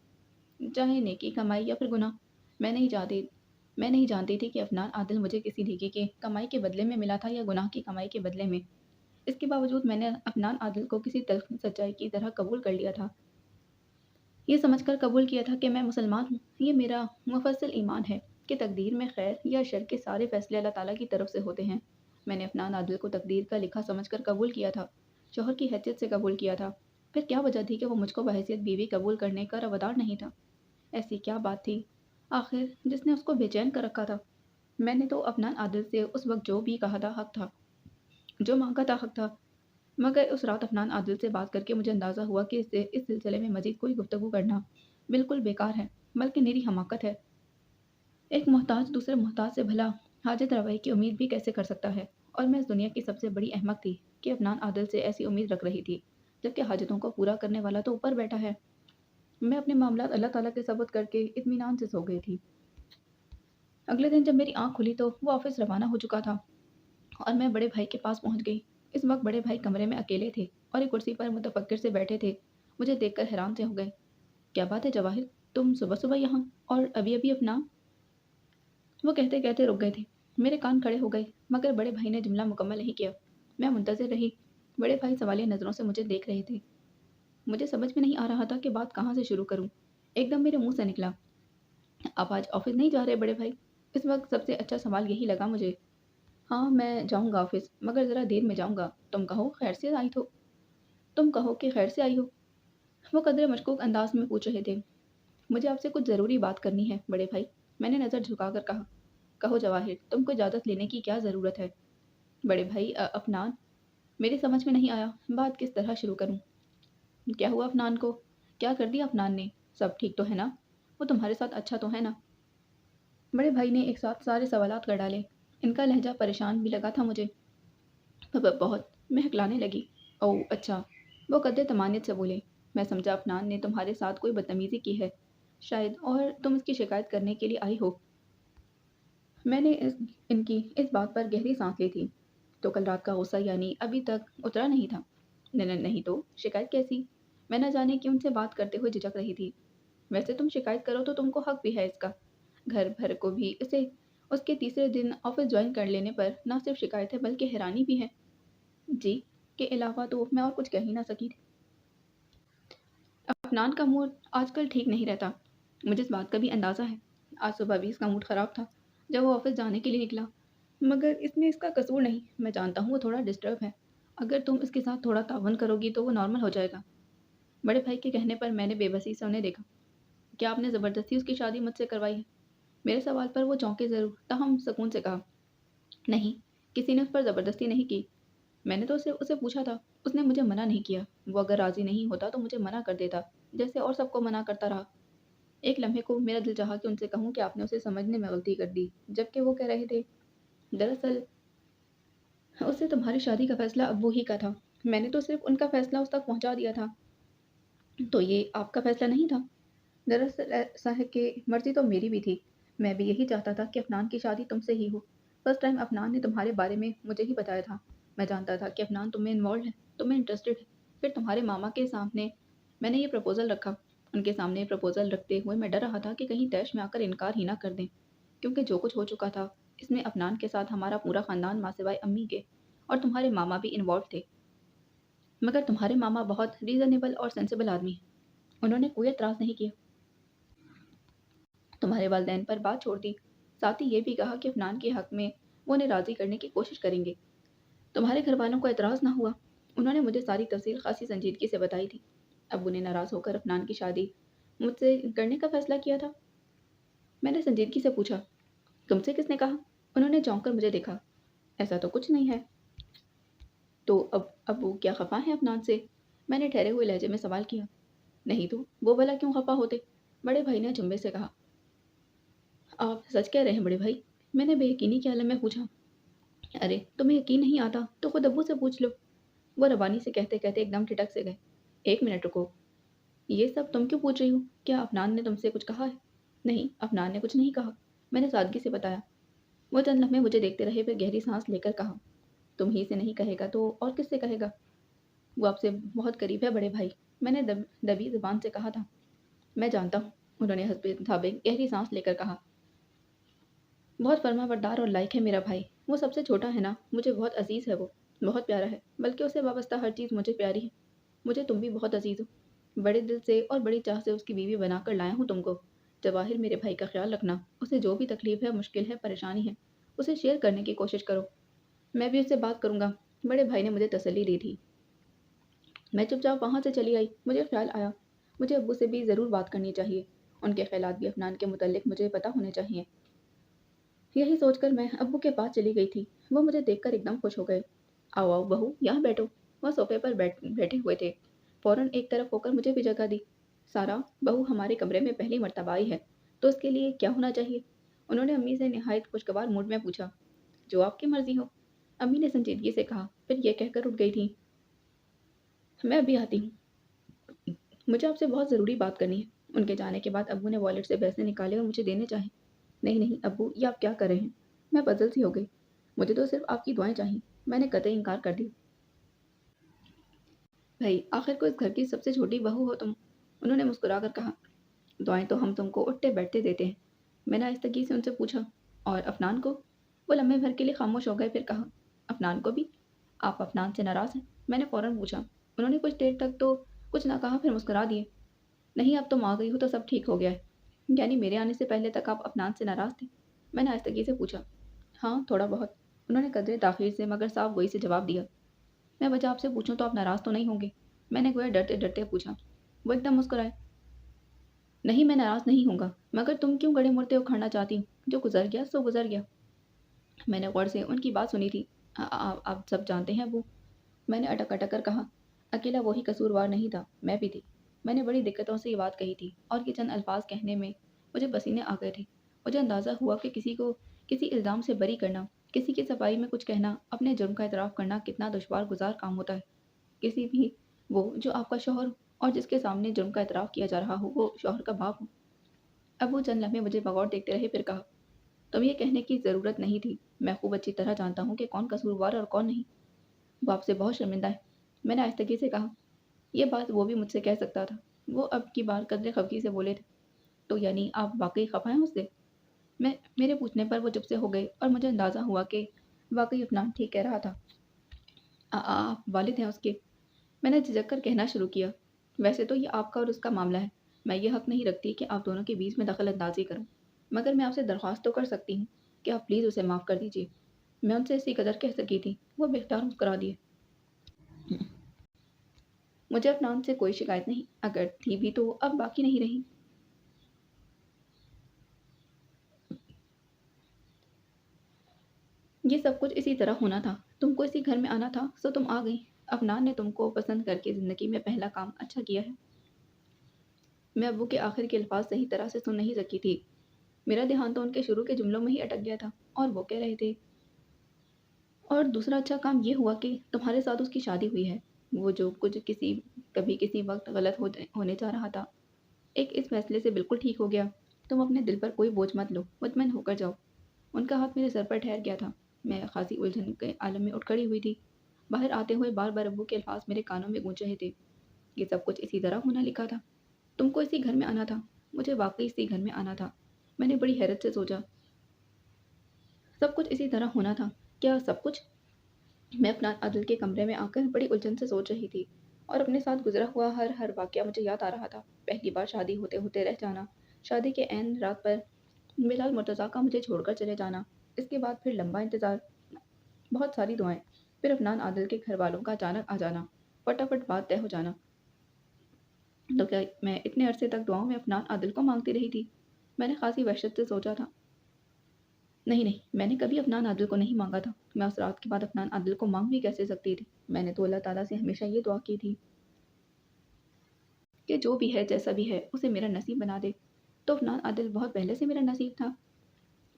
चाहे नेकी कमाई या फिर गुनाह। मैं नहीं चाहती मैं नहीं जानती थी कि अफनान आदिल मुझे किसी नेकी के कमाई के बदले में मिला था या गुनाह की कमाई के बदले में। इसके बावजूद मैंने अफनान आदिल को किसी तल्ख सच्चाई की तरह कबूल कर लिया था। ये समझकर कबूल किया था कि मैं मुसलमान हूँ। ये मेरा मुफस्सल ईमान है कि तकदीर में खैर या शर के सारे फैसले अल्लाह ताला की तरफ से होते हैं। मैंने अफनान आदिल को तकदीर का लिखा समझकर कबूल किया था, शौहर की हैसियत से कबूल किया था। फिर क्या वजह थी कि वो मुझको बहैसियत बीवी कबूल करने का रवादार नहीं था? ऐसी क्या बात थी आखिर जिसने उसको बेचैन कर रखा था? मैंने तो अफनान आदिल से उस वक्त जो भी कहा था हक था, जो मांगा था हक था। मगर उस रात अफनान आदिल से बात करके मुझे अंदाज़ा हुआ कि इससे इस सिलसिले में मज़ीद कोई गुफ्तगू करना बिल्कुल बेकार है, बल्कि निरी हमाकत है। एक मोहताज दूसरे मोहताज से भला हाजत रवाई की उम्मीद भी कैसे कर सकता है? और मैं इस दुनिया की सबसे बड़ी अहमक थी कि अफनान आदिल से ऐसी उम्मीद रख रही थी, जबकि हाजतों को पूरा करने वाला तो ऊपर बैठा है। मैं अपने मामलात अल्लाह ताला के सपुर्द करके इत्मीनान से सो गई थी। अगले दिन जब मेरी आँख खुली तो वो ऑफ़िस रवाना हो चुका था और मैं बड़े भाई के पास पहुँच गई। इस वक़्त बड़े भाई कमरे में अकेले थे और एक कुर्सी पर मुतफक्किर से बैठे थे। मुझे देखकर हैरान से हो गए। क्या बात है जवाहिर, तुम सुबह-सुबह यहाँ और अभी-अभी अपना? वो कहते-कहते रुक गए थे। मेरे कान खड़े हो गए, मगर बड़े भाई ने जुमला मुकम्मल नहीं किया। मैं मुंतज़िर रही। बड़े भाई सवालिया नज़रों से मुझे देख रहे थे। मुझे समझ में नहीं आ रहा था कि बात कहाँ से शुरू करूँ। एकदम मेरे मुँह से निकला, "आप आज ऑफ़िस नहीं जा रहे बड़े भाई?" इस वक़्त सबसे अच्छा सवाल यही लगा मुझे। "हाँ, मैं जाऊँगा ऑफ़िस, मगर ज़रा देर में जाऊँगा। तुम कहो कि खैर से आई हो?" वो कदरे मशकूक अंदाज़ में पूछ रहे थे। "मुझे आपसे कुछ ज़रूरी बात करनी है बड़े भाई।" मैंने नज़र झुकाकर कहा। "कहो जवाहिर, तुमको इजाज़त लेने की क्या ज़रूरत है?" बड़े भाई अफ़नान। मेरी समझ में नहीं आया, बात किस तरह शुरू करूँ? क्या हुआ अफ़नान को? क्या कर दिया अफ़नान ने? सब ठीक तो है ना? वो तुम्हारे साथ अच्छा तो है ना? बड़े भाई ने एक साथ सारे सवालात कर डाले। इनका लहज़ा परेशान भी लगा था मुझे। बहुत। मैं हकलाने लगी। ओह! अच्छा। वो कदरे तमानियत से बोले। मैं समझा अफ़नान ने तुम्हारे साथ कोई बदतमीज़ी की है, शायद, और तुम इसकी शिकायत करने के लिए आई हो। मैंने इनकी इस बात पर गहरी साँस ली थी। तो कल रात का गुस्सा यानी अभी तक उतरा नहीं था। नहीं तो, शिकायत कैसी? मैं न जाने क्यों उनसे बात करते हुए झिझक रही थी। वैसे तुम शिकायत करो तो तुमको हक भी है इसका। घर भर को भी उसे उसके तीसरे दिन ऑफ़िस जॉइन कर लेने पर न सिर्फ़ शिकायत है बल्कि हैरानी भी है। जी, के अलावा तो मैं और कुछ कह ही ना सकी थी। अफ़नान का मूड आजकल ठीक नहीं रहता। मुझे इस बात का भी अंदाज़ा है। आज सुबह भी इसका मूड ख़राब था, जब वो ऑफ़िस जाने के लिए निकला। मगर इसमें इसका कसूर नहीं। मैं जानता हूँ वो थोड़ा डिस्टर्ब है। अगर तुम इसके साथ थोड़ा ताउन करोगी तो वो नॉर्मल हो जाएगा। बड़े भाई के कहने पर मैंने बेबसी से उन्हें देखा। क्या आपने ज़बरदस्ती उसकी शादी मुझसे करवाई है? मेरे सवाल पर वो चौंके ज़रूर, ताहम सुकून से कहा, नहीं, किसी ने उस पर ज़बरदस्ती नहीं की। मैंने तो उसे उसे पूछा था, उसने मुझे मना नहीं किया। वो अगर राज़ी नहीं होता तो मुझे मना कर देता, जैसे और सबको मना करता रहा। एक लम्हे को मेरा दिल चाहा कि उनसे कहूँ कि आपने उसे समझने में गलती कर दी, जबकि वो कह रहे थे, दरअसल उससे तुम्हारी शादी का फ़ैसला अब्बू ही का था। मैंने तो सिर्फ़ उनका फ़ैसला उस तक पहुँचा दिया था। तो ये आपका फ़ैसला नहीं था? दरअसल ऐसा है कि मर्ज़ी तो मेरी भी थी। मैं भी यही चाहता था कि अफ़नान की शादी तुमसे ही हो। फर्स्ट टाइम अफ़नान ने तुम्हारे बारे में मुझे ही बताया था। मैं जानता था कि अफ़नान तुम में इन्वॉल्वड है, तुम में इंटरेस्टेड है। फिर तुम्हारे मामा के सामने मैंने ये प्रपोज़ल रखा। उनके सामने ये प्रपोज़ल रखते हुए मैं डर रहा था कि कहीं तैश में आकर इनकार ही ना कर दें। क्योंकि जो कुछ हो चुका था, इसमें अफ़नान के साथ हमारा पूरा ख़ानदान माँ सिवाय अम्मी के और तुम्हारे मामा भी इन्वॉल्व थे। मगर तुम्हारे मामा बहुत रीज़नेबल और सेंसिबल आदमी हैं। उन्होंने कोई एतराज़ नहीं किया। तुम्हारे वालिदैन पर बात छोड़ दी। साथ ही ये भी कहा कि अफ़नान के हक़ में वो उन्हें राज़ी करने की कोशिश करेंगे। तुम्हारे घरवालों को एतराज़ ना हुआ। उन्होंने मुझे सारी तफ़सील ख़ासी संजीदगी से बताई थी। अब्बू ने नाराज़ होकर अफ़नान की शादी मुझसे करने का फ़ैसला किया था। मैंने संजीदगी से पूछा, तुमसे किसने कहा? उन्होंने चौंक कर मुझे देखा। ایسا تو کچھ نہیں ہے۔ تو اب ابو کیا خفا ہیں افنان سے؟ میں نے ٹھہرے ہوئے لہجے میں سوال کیا۔ نہیں تو وہ بھلا کیوں خفا ہوتے؟ بڑے بھائی نے جھمبے سے کہا۔ آپ سچ کہہ رہے ہیں بڑے بھائی؟ میں نے بے یقینی کے عالم میں پوچھا۔ ارے تمہیں یقین نہیں آتا تو خود ابو سے پوچھ لو۔ وہ ربانی سے کہتے کہتے ایک دم ٹھٹک سے گئے۔ ایک منٹ رکو، یہ سب تم کیوں پوچھ رہی ہو؟ کیا افنان نے تم سے کچھ کہا ہے؟ نہیں، افنان نے کچھ نہیں کہا، میں نے سادگی سے بتایا۔ وہ چند لمحے مجھے دیکھتے رہے، پھر گہری سانس لے کر کہا، تم ہی سے نہیں کہے گا تو اور کس سے کہے گا؟ وہ آپ سے بہت قریب ہے بڑے بھائی، میں نے دبی زبان سے کہا تھا۔ میں جانتا ہوں، انہوں نے حسب مطابق گہری سانس لے کر کہا۔ بہت فرما بردار اور لائق ہے میرا بھائی، وہ سب سے چھوٹا ہے نا، مجھے بہت عزیز ہے، وہ بہت پیارا ہے، بلکہ اسے وابستہ ہر چیز مجھے پیاری ہے۔ مجھے تم بھی بہت عزیز ہو، بڑے دل سے اور بڑی چاہ سے اس کی بیوی بنا کر لایا ہوں تم کو۔ جواہر میرے بھائی کا خیال رکھنا، اسے جو بھی تکلیف ہے، مشکل ہے، پریشانی ہے، اسے شیئر کرنے کی کوشش کرو۔ میں بھی اس سے بات کروں گا، بڑے بھائی نے مجھے تسلی دی تھی۔ میں چپ چاپ وہاں سے چلی آئی، مجھے خیال آیا مجھے ابو سے بھی ضرور بات کرنی چاہیے، ان کے خیالات بھی افنان کے متعلق مجھے پتہ ہونے چاہیے۔ یہی سوچ کر میں ابو کے پاس چلی گئی تھی۔ وہ مجھے دیکھ کر ایک دم خوش ہو گئے۔ آؤ آؤ بہو، یہاں بیٹھو۔ وہ صوفے پر بیٹھے ہوئے تھے، فوراً ایک طرف ہو کر مجھے بھی جگہ دی۔ سارا، بہو ہمارے کمرے میں پہلی مرتبہ آئی ہے تو اس کے لیے کیا ہونا چاہیے؟ انہوں نے امی سے نہایت خوشگوار موڈ میں پوچھا۔ جو آپ کی مرضی ہو، امی نے سنجیدگی سے کہا، پھر یہ کہہ کر اٹھ گئی تھی، میں ابھی آتی ہوں، مجھے آپ سے بہت ضروری بات کرنی ہے۔ ان کے جانے کے بعد ابو نے والیٹ سے پیسے نکالے اور مجھے دینے چاہے۔ نہیں نہیں ابو، یہ آپ کیا کر رہے ہیں؟ میں پزل سی ہو گئی۔ مجھے تو صرف آپ کی دعائیں چاہیے، میں نے قطعی انکار کر دی۔ بھائی آخر کو اس گھر کی سب سے چھوٹی بہو ہو تم، انہوں نے مسکرا کر کہا۔ دعائیں تو ہم تم کو اٹھتے بیٹھتے دیتے ہیں، میں نے آہستگی سے ان سے پوچھا۔ اور افنان کو؟ وہ لمحے بھر کے لیے خاموش ہو گئے، پھر کہا، افنان کو بھی؟ آپ افنان سے ناراض ہیں؟ میں نے فوراً پوچھا۔ انہوں نے کچھ دیر تک تو کچھ نہ کہا، پھر مسکرا دیے۔ نہیں، اب تم آ گئی ہو تو سب ٹھیک ہو گیا ہے۔ یعنی میرے آنے سے پہلے تک آپ افنان سے ناراض تھے؟ میں نے آہستگی سے پوچھا۔ ہاں تھوڑا بہت، انہوں نے قدرے تاخیر سے مگر صاف گوئی سے جواب دیا۔ میں وجہ آپ سے پوچھوں تو آپ ناراض تو نہیں ہوں گے؟ میں نے گویا ڈرتے ڈرتے پوچھا۔ وہ ایک دم مسکرائے۔ نہیں میں ناراض نہیں ہوں گا، مگر تم کیوں گڑے مڑتے اکھاڑنا چاہتی ہو؟ جو گزر گیا سو گزر گیا۔ میں نے غور سے ان کی بات سنی تھی۔ آپ سب جانتے ہیں ابو، میں نے اٹک اٹک کر کہا۔ اکیلا وہی قصوروار نہیں تھا، میں بھی تھی۔ میں نے بڑی دقتوں سے یہ بات کہی تھی اور یہ چند الفاظ کہنے میں مجھے پسینے آ گئے تھے۔ مجھے اندازہ ہوا کہ کسی کو کسی الزام سے بری کرنا، کسی کی صفائی میں کچھ کہنا، اپنے جرم کا اعتراف کرنا کتنا دشوار گزار کام ہوتا ہے۔ کسی بھی وہ جو آپ کا شوہر ہو اور جس کے سامنے جرم کا اعتراف کیا جا رہا ہو وہ شوہر کا باپ ہو۔ ابو چند لمحے مجھے بغور دیکھتے رہے، پھر کہا، تم یہ کہنے کی ضرورت نہیں تھی، میں خوب اچھی طرح جانتا ہوں کہ کون قصوروار اور کون نہیں۔ وہ آپ سے بہت شرمندہ ہے، میں نے آہستگی سے کہا۔ یہ بات وہ بھی مجھ سے کہہ سکتا تھا۔ وہ اب کی بار قدرے خفگی سے بولے تھے۔ تو یعنی آپ واقعی خفا ہیں اس سے؟ میرے پوچھنے پر وہ چپ سے ہو گئے اور مجھے اندازہ ہوا کہ واقعی افنان ٹھیک کہہ رہا تھا۔ آپ والد ہیں اس کے؟ میں نے جھجک کر کہنا شروع کیا۔ ویسے تو یہ آپ کا اور اس کا معاملہ ہے، میں یہ حق نہیں رکھتی کہ آپ دونوں کے بیچ میں دخل اندازی کروں، مگر میں آپ سے درخواست تو کر سکتی ہوں کہ آپ پلیز اسے معاف کر دیجیے۔ میں ان سے اسی قدر کہہ سکی تھی۔ وہ بے اختیار مسکرا دیے۔ مجھے افنان سے کوئی شکایت نہیں، اگر تھی بھی تو اب باقی نہیں رہی۔ یہ سب کچھ اسی طرح ہونا تھا، تم کو اسی گھر میں آنا تھا سو تم آ گئی۔ افنان نے تم کو پسند کر کے زندگی میں پہلا کام اچھا کیا ہے۔ میں ابو کے آخر کے الفاظ صحیح طرح سے سن نہیں سکی تھی، میرا دھیان تو ان کے شروع کے جملوں میں ہی اٹک گیا تھا، اور وہ کہہ رہے تھے، اور دوسرا اچھا کام یہ ہوا کہ تمہارے ساتھ اس کی شادی ہوئی ہے۔ وہ جو کچھ کبھی کسی وقت غلط ہونے جا رہا تھا، ایک اس فیصلے سے بالکل ٹھیک ہو گیا۔ تم اپنے دل پر کوئی بوجھ مت لو، مطمئن ہو کر جاؤ۔ ان کا ہاتھ میرے سر پر ٹھہر گیا تھا۔ میں خاصی الجھن کے عالم میں اٹھ کھڑی ہوئی تھی۔ باہر آتے ہوئے بار بار ابو کے الفاظ میرے کانوں میں گونج رہے تھے، یہ سب کچھ اسی طرح ہونا لکھا تھا، تم کو اسی گھر میں آنا تھا، مجھے واقعی اسی گھر میں آنا تھا۔ میں نے بڑی حیرت سے سوچا، سب کچھ اسی طرح ہونا تھا؟ کیا سب کچھ؟ میں اپنا عدل کے کمرے میں آ کر بڑی الجھن سے سوچ رہی تھی، اور اپنے ساتھ گزرا ہوا ہر واقعہ مجھے یاد آ رہا تھا۔ پہلی بار شادی ہوتے ہوتے رہ جانا، شادی کے عین رات پر بلال مرتضیٰ کا مجھے چھوڑ کر چلے جانا، اس کے بعد پھر لمبا انتظار، بہت ساری دعائیں، پھر افنان عادل کے گھر والوں کا اچانک آ جانا، فٹافٹ بات طے ہو جانا۔ تو کیا میں اتنے عرصے تک دعاؤں میں افنان عادل کو مانگتی رہی تھی؟ میں نے خاصی وحشت سے سوچا تھا۔ नहीं नहीं, मैंने कभी अफनान आदिल को नहीं मांगा था। मैं उस रात के बाद अफनान आदिल को मांग भी कैसे सकती थी। मैंने तो अल्लाह ताला से हमेशा ये दुआ की थी कि जो भी है जैसा भी है उसे मेरा नसीब बना दे। तो अफनान आदिल बहुत पहले से मेरा नसीब था।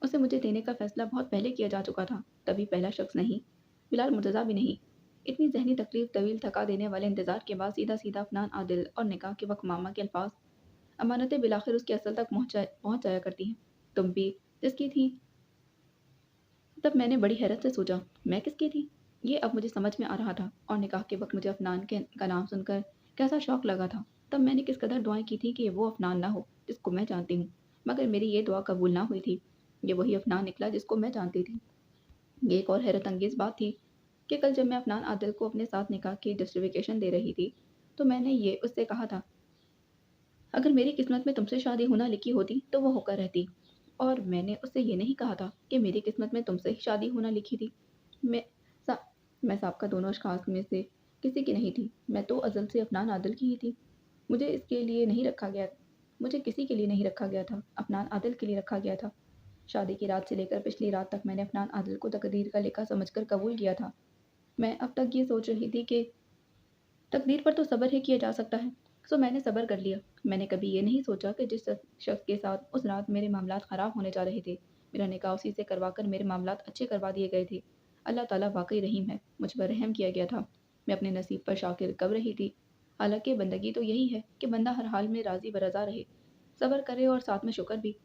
उसे मुझे देने का फैसला बहुत पहले किया जा चुका था। तभी पहला शख्स नहीं, बिलाल मुर्तज़ा भी नहीं। इतनी जहनी तकलीफ तवील थका देने वाले इंतज़ार के बाद सीधा सीधा अफनान आदिल और निकाह के वक्त मामा के अल्फाज, अमानतें बिलाखिर उसके असल तक पहुँच जाया करती हैं। तुम भी जिसकी थी। तब मैंने बड़ी हैरत से सोचा, मैं किसकी थी? ये अब मुझे समझ में आ रहा था। और निकाह के वक्त मुझे अफनान के का नाम सुनकर कैसा शौक लगा था। तब मैंने किस कदर दुआएं की थी कि वो अफनान ना हो जिसको मैं जानती हूँ। मगर मेरी ये दुआ कबूल ना हुई थी। ये वही अफनान निकला जिसको मैं जानती थी। ये एक और हैरत अंगेज़ बात थी कि कल जब मैं अफनान आदिल को अपने साथ निकाह की जस्टिफिकेशन दे रही थी, तो मैंने ये उससे कहा था, अगर मेरी किस्मत में तुमसे शादी होना लिखी होती तो वो होकर रहती। और मैंने उससे ये नहीं कहा था कि मेरी किस्मत में तुमसे ही शादी होना लिखी थी। मैं सा मैं साबका दोनों अशख़ास में से किसी की नहीं थी। मैं तो अज़ल से अफ़नान आदिल की ही थी। मुझे इसके लिए नहीं रखा गया मुझे किसी के लिए नहीं रखा गया था, अफ़नान आदिल के लिए रखा गया था। शादी की रात से लेकर पिछली रात तक मैंने अफ़नान आदिल को तकदीर का लेखा समझकर कबूल किया था। मैं अब तक ये सोच रही थी कि तकदीर पर तो सब्र ही किया जा सकता है। सो मैंने सब्र कर लिया। मैंने कभी ये नहीं सोचा कि जिस शख्स के साथ उस रात मेरे मामलात ख़राब होने जा रहे थे, मेरा निकाह उसी से करवाकर मेरे मामलात अच्छे करवा दिए गए थे। अल्लाह ताला वाक़ई रहीम है, मुझ पर रहम किया गया था। मैं अपने नसीब पर शाकिर कब रही थी। हालाँकि बंदगी तो यही है कि बंदा हर हाल में राज़ी ब रज़ा रहे, सब्र करे और साथ में शुक्र भी।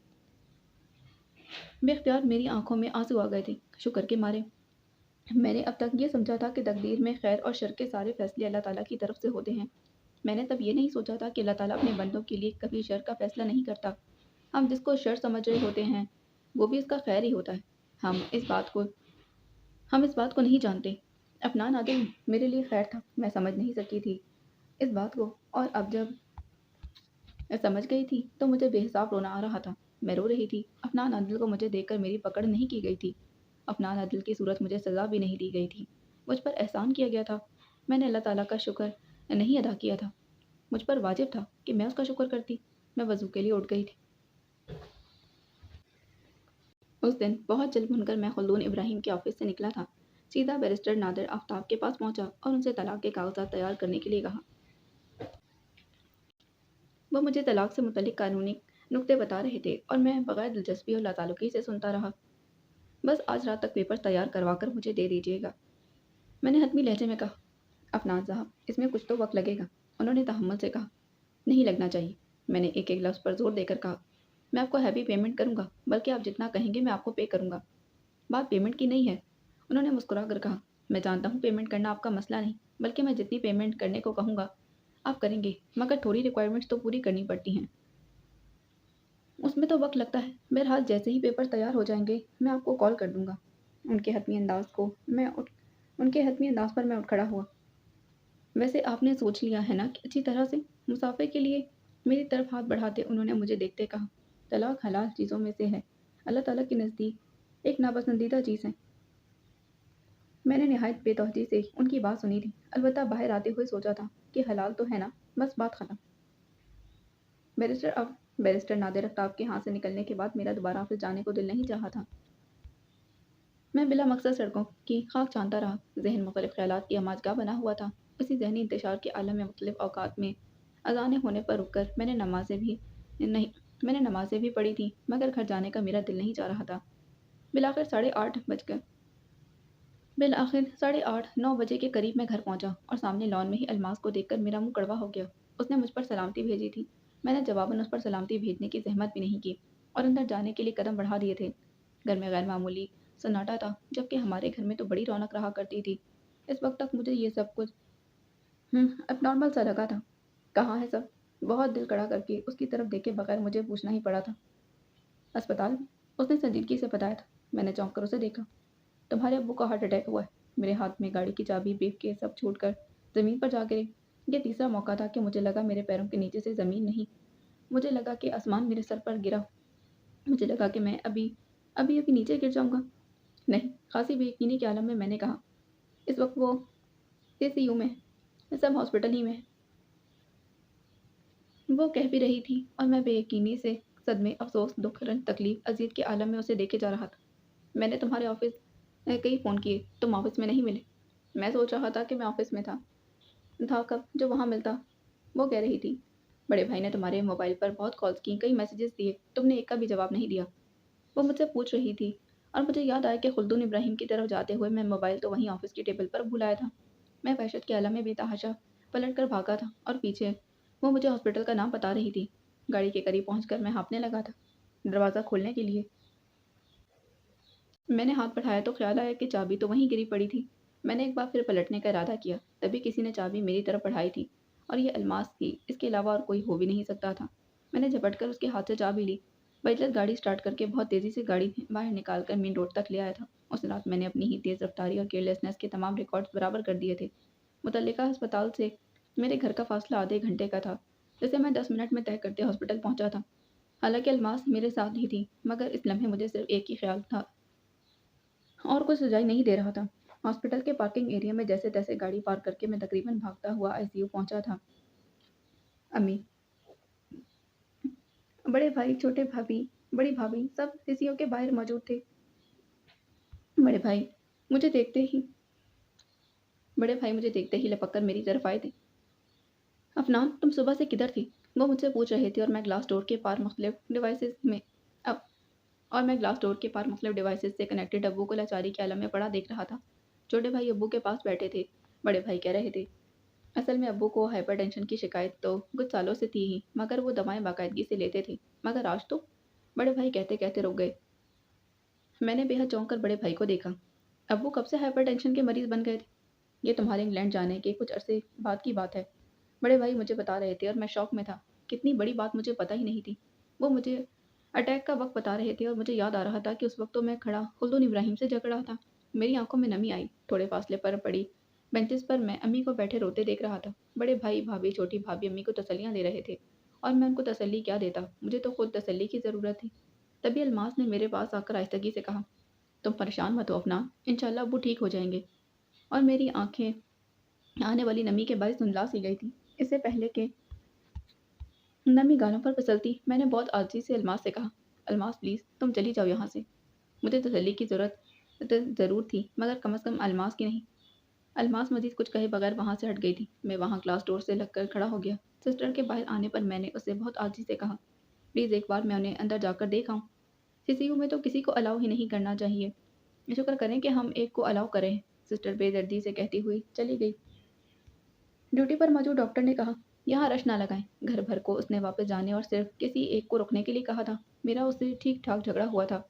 बेख्तियार मेरी आँखों में आँसू आ गए थे, शुक्र के मारे। मैंने अब तक ये समझा था कि तकदीर में खैर और शर के सारे फ़ैसले अल्लाह ताला की तरफ से होते हैं। मैंने तब ये नहीं सोचा था कि अल्लाह ताला अपने बंदों के लिए कभी शर का फ़ैसला नहीं करता। हम जिसको शर समझ रहे होते हैं, वो भी उसका खैर ही होता है। हम इस बात को हम इस बात को नहीं जानते। अफ़नान आदिल मेरे लिए खैर था, मैं समझ नहीं सकी थी इस बात को। और अब जब मैं समझ गई थी, तो मुझे बेहिसाब रोना आ रहा था। मैं रो रही थी। अफ़नान आदिल को मुझे देखकर मेरी पकड़ नहीं की गई थी। अफ़नान आदिल की सूरत मुझे सज़ा भी नहीं दी गई थी। मुझ पर एहसान किया गया था। मैंने अल्लाह ताला का शुक्र नहीं अदा किया था। मुझ पर वाजिब था कि मैं उसका शुक्र करती। मैं वज़ू के लिए उठ गई थी। उस दिन बहुत जल्द भुनकर मैं खलदून इब्राहिम के ऑफिस से निकला था। सीधा बैरिस्टर नादिर आफ्ताब के पास पहुंचा और उनसे तलाक के कागजात तैयार करने के लिए कहा। वो मुझे तलाक से मुतल्लिक कानूनी नुक्ते बता रहे थे और मैं बगैर दिलचस्पी और लातालुकी से सुनता रहा। बस आज रात तक पेपर तैयार करवा कर मुझे दे दीजिएगा, मैंने हतमी लहजे में कहा। अफनान साहब, इसमें कुछ तो वक्त लगेगा, उन्होंने तहम्मुल से कहा। नहीं लगना चाहिए, मैंने एक एक लफ्ज़ पर जोर देकर कहा। मैं आपको हैवी पेमेंट करूंगा, बल्कि आप जितना कहेंगे मैं आपको पे करूंगा। बात पेमेंट की नहीं है, उन्होंने मुस्कुरा कर कहा। मैं जानता हूँ पेमेंट करना आपका मसला नहीं, बल्कि मैं जितनी पेमेंट करने को कहूँगा आप करेंगे, मगर थोड़ी रिक्वायरमेंट्स तो पूरी करनी पड़ती हैं। उसमें तो वक्त लगता है। बहरहाल जैसे ही पेपर तैयार हो जाएंगे मैं आपको कॉल कर दूंगा। उनके हतमी अंदाज को मैं उठ उनके हतमी अंदाज पर मैं उठ खड़ा हुआ। वैसे आपने सोच लिया है ना कि अच्छी तरह से। मुसाफे के लिए मेरी तरफ हाथ बढ़ाते उन्होंने मुझे देखते कहा। तलाक हलाल चीज़ों में से है, अल्लाह ताला के नज़दीक एक नापसंदीदा चीज़ है। मैंने नहायत बेतौजी से उनकी बात सुनी थी, अलबत्ता बाहर आते हुए सोचा था कि हलाल तो है ना, बस बात ख़त्म। बैरिस्टर नादिर आफ्ताब के हाथ से निकलने के बाद मेरा दोबारा ऑफिस जाने को दिल नहीं चाहा था। मैं बिला मकसद सड़कों की खाक छानता रहा। जहन मुख्तलिफ ख्यालात की अमाजगाह बना हुआ था। इसी जहनी इंतशार के आलम में मुख्तलिफ औकात में अजानें होने पर रुककर मैंने नमाज़ें भी पढ़ी थी, मगर घर जाने का मेरा दिल नहीं चाह रहा था। बिलाखिर साढ़े आठ बज गए बिलाखिर 8:30-9 बजे के करीब मैं घर पहुंचा और सामने लॉन में ही अलमास को देखकर मेरा मुंह कड़वा हो गया। उसने मुझ पर सलामती भेजी थी। मैंने जवाबन उस पर सलामती भेजने की जहमत भी नहीं की और अंदर जाने के लिए कदम बढ़ा दिए थे। घर में गैर मामूली सन्नाटा था, जबकि हमारे घर में तो बड़ी रौनक रहा करती थी। इस वक्त तक मुझे ये सब कुछ अब नॉर्मल सा लगा था। कहाँ है सब? बहुत दिल कड़ा करके उसकी तरफ देखे बगैर मुझे पूछना ही पड़ा था। अस्पताल में, उसने संजीदगी से बताया था। मैंने चौंक कर उसे देखा। तुम्हारे अब्बू का हार्ट अटैक हुआ है। मेरे हाथ में गाड़ी की चाबी, ब्रीफ केस सब छोड़कर ज़मीन पर जा गिरे। ये तीसरा मौका था कि मुझे लगा मेरे पैरों के नीचे से ज़मीन नहीं, मुझे लगा कि आसमान मेरे सर पर गिरा। मुझे लगा कि मैं अभी अभी अभी नीचे गिर जाऊंगा। नहीं, खासी बेयकीनी के आलम में मैंने कहा, इस वक्त वो सीसीयू में है, सब हॉस्पिटल ही में है। वो कह भी रही थी और मैं बेयकीनी से, सदमे, अफसोस, दुख, रंज, तकलीफ, अजीब के आलम में उसे देखे जा रहा था। میں نے تمہارے آفس کئی फ़ोन किए, तुम ऑफिस में नहीं मिले. मैं सोच रहा था कि मैं ऑफिस में था कब जो वहाँ मिलता. वो कह रही थी, बड़े भाई ने तुम्हारे मोबाइल पर बहुत कॉल्स की, कई मैसेजेस दिए, तुमने एक का भी जवाब नहीं दिया. वो मुझसे पूछ रही थी और मुझे याद आया कि खुल्दून इब्राहिम की तरफ जाते हुए मैं मोबाइल तो वहीं ऑफिस की टेबल पर भूल आया था. मैं वहशत के आलम में बेतहाशा पलट कर भागा था और पीछे वो मुझे हॉस्पिटल का नाम बता रही थी. गाड़ी के करीब पहुंचकर मैं हाँफने लगा था, दरवाज़ा खोलने के लिए. मैंने हाथ बढ़ाया तो ख्याल आया कि चाबी तो वहीं गिरी पड़ी थी. मैंने एक बार फिर पलटने का इरादा किया, तभी किसी ने चाबी मेरी तरफ बढ़ाई थी और ये अलमास थी, इसके अलावा और कोई हो भी नहीं सकता था. मैंने झपट कर उसके हाथ से चाबी ली. बजलत गाड़ी स्टार्ट करके बहुत तेज़ी से गाड़ी बाहर निकाल कर मेन रोड तक ले आया था. उस रात मैंने अपनी ही तेज़ रफ्तारी और केयरलेसनेस के तमाम रिकॉर्ड्स बराबर कर दिए थे. मुतल्लिका अस्पताल से मेरे घर का फासला आधे घंटे का था, जिसे मैं 10 मिनट में तय करते हॉस्पिटल पहुंचा था. हालांकि अलमास मेरे साथ ही थी, मगर इस लम्हे मुझे सिर्फ एक ही ख्याल था और कुछ सुझाई नहीं दे रहा था. हॉस्पिटल के पार्किंग एरिया में जैसे तैसे गाड़ी पार्क करके मैं तकरीबन भागता हुआ आईसीयू पहुंचा था. अम्मी, बड़े भाई, छोटे भाभी, बड़ी भाभी सब सीसीओ के बाहर मौजूद थे. बड़े भाई मुझे देखते ही बड़े भाई मुझे देखते ही लपक कर मेरी तरफ आए थे. अफनान, तुम सुबह से किधर थी? वो मुझसे पूछ रहे थे और मैं ग्लास डोर के पार मुख्तलिफ डिवाइसेस में अब और मैं ग्लास डोर के पार मुख्तलिफ डिवाइसेस से कनेक्टेड अब्बू को लाचारी के आलम में पड़ा देख रहा था. छोटे भाई अब्बू के पास बैठे थे. बड़े भाई कह रहे थे, असल में अब्बू को हाइपरटेंशन की शिकायत तो कुछ सालों से थी ही, मगर वो दवाएं बाकायदगी से लेते थे. मगर आज तो बड़े भाई कहते कहते रुक गए. मैंने बेहद चौंक कर बड़े भाई को देखा. अब्बू कब से हाइपरटेंशन के मरीज बन गए थे? ये तुम्हारे इंग्लैंड जाने के कुछ अरसे बाद की बात है. बड़े भाई मुझे बता रहे थे और मैं शौक में था. कितनी बड़ी बात मुझे पता ही नहीं थी. वो मुझे अटैक का वक्त बता रहे थे और मुझे याद आ रहा था कि उस वक्त तो मैं खड़ा खुल्दून इब्राहिम से झगड़ा था. मेरी आंखों में नमी आई. थोड़े फासले पर पड़ी बेंचेस पर मैं अम्मी को बैठे रोते देख रहा था. बड़े भाई भाभी छोटी भाभी अम्मी को तसल्लियाँ दे रहे थे और मैं उनको तसल्ली क्या देता, मुझे तो खुद तसल्ली की ज़रूरत थी. तभी अलमास ने मेरे पास आकर आहिस्तगी से कहा, तुम परेशान मत हो अफनान, इंशाल्लाह अब्बू ठीक हो जाएंगे. और मेरी आंखें आने वाली नमी के बायस धुंधला सी गई थी. इससे पहले कि नमी गालों पर फिसलती, मैंने बहुत आजिज़ी से अलमास से कहा, अलमास प्लीज़ तुम चली जाओ यहाँ से. मुझे तसल्ली की ज़रूरत तो ज़रूर थी, मगर कम से कम अलमास की नहीं. अलमास मजीद कुछ कहे बगैर वहाँ से हट गई थी. मैं वहाँ ग्लास डोर से लगकर खड़ा हो गया. सिस्टर के बाहर आने पर मैंने उससे बहुत आजिज़ी से कहा, प्लीज़ एक बार मैं उन्हें अंदर जाकर देख आऊँ. सीसीयू में तो किसी को अलाउ ही नहीं करना चाहिए. शुक्र करें कि हम एक को अलाउ करें. सिस्टर बेदर्दी से कहती हुई चली गई. ड्यूटी पर मौजूद डॉक्टर ने कहा, यहाँ रश ना लगाएं. घर भर को उसने वापस जाने और सिर्फ किसी एक को रुकने के लिए कहा था. मेरा उससे ठीक ठाक झगड़ा हुआ था.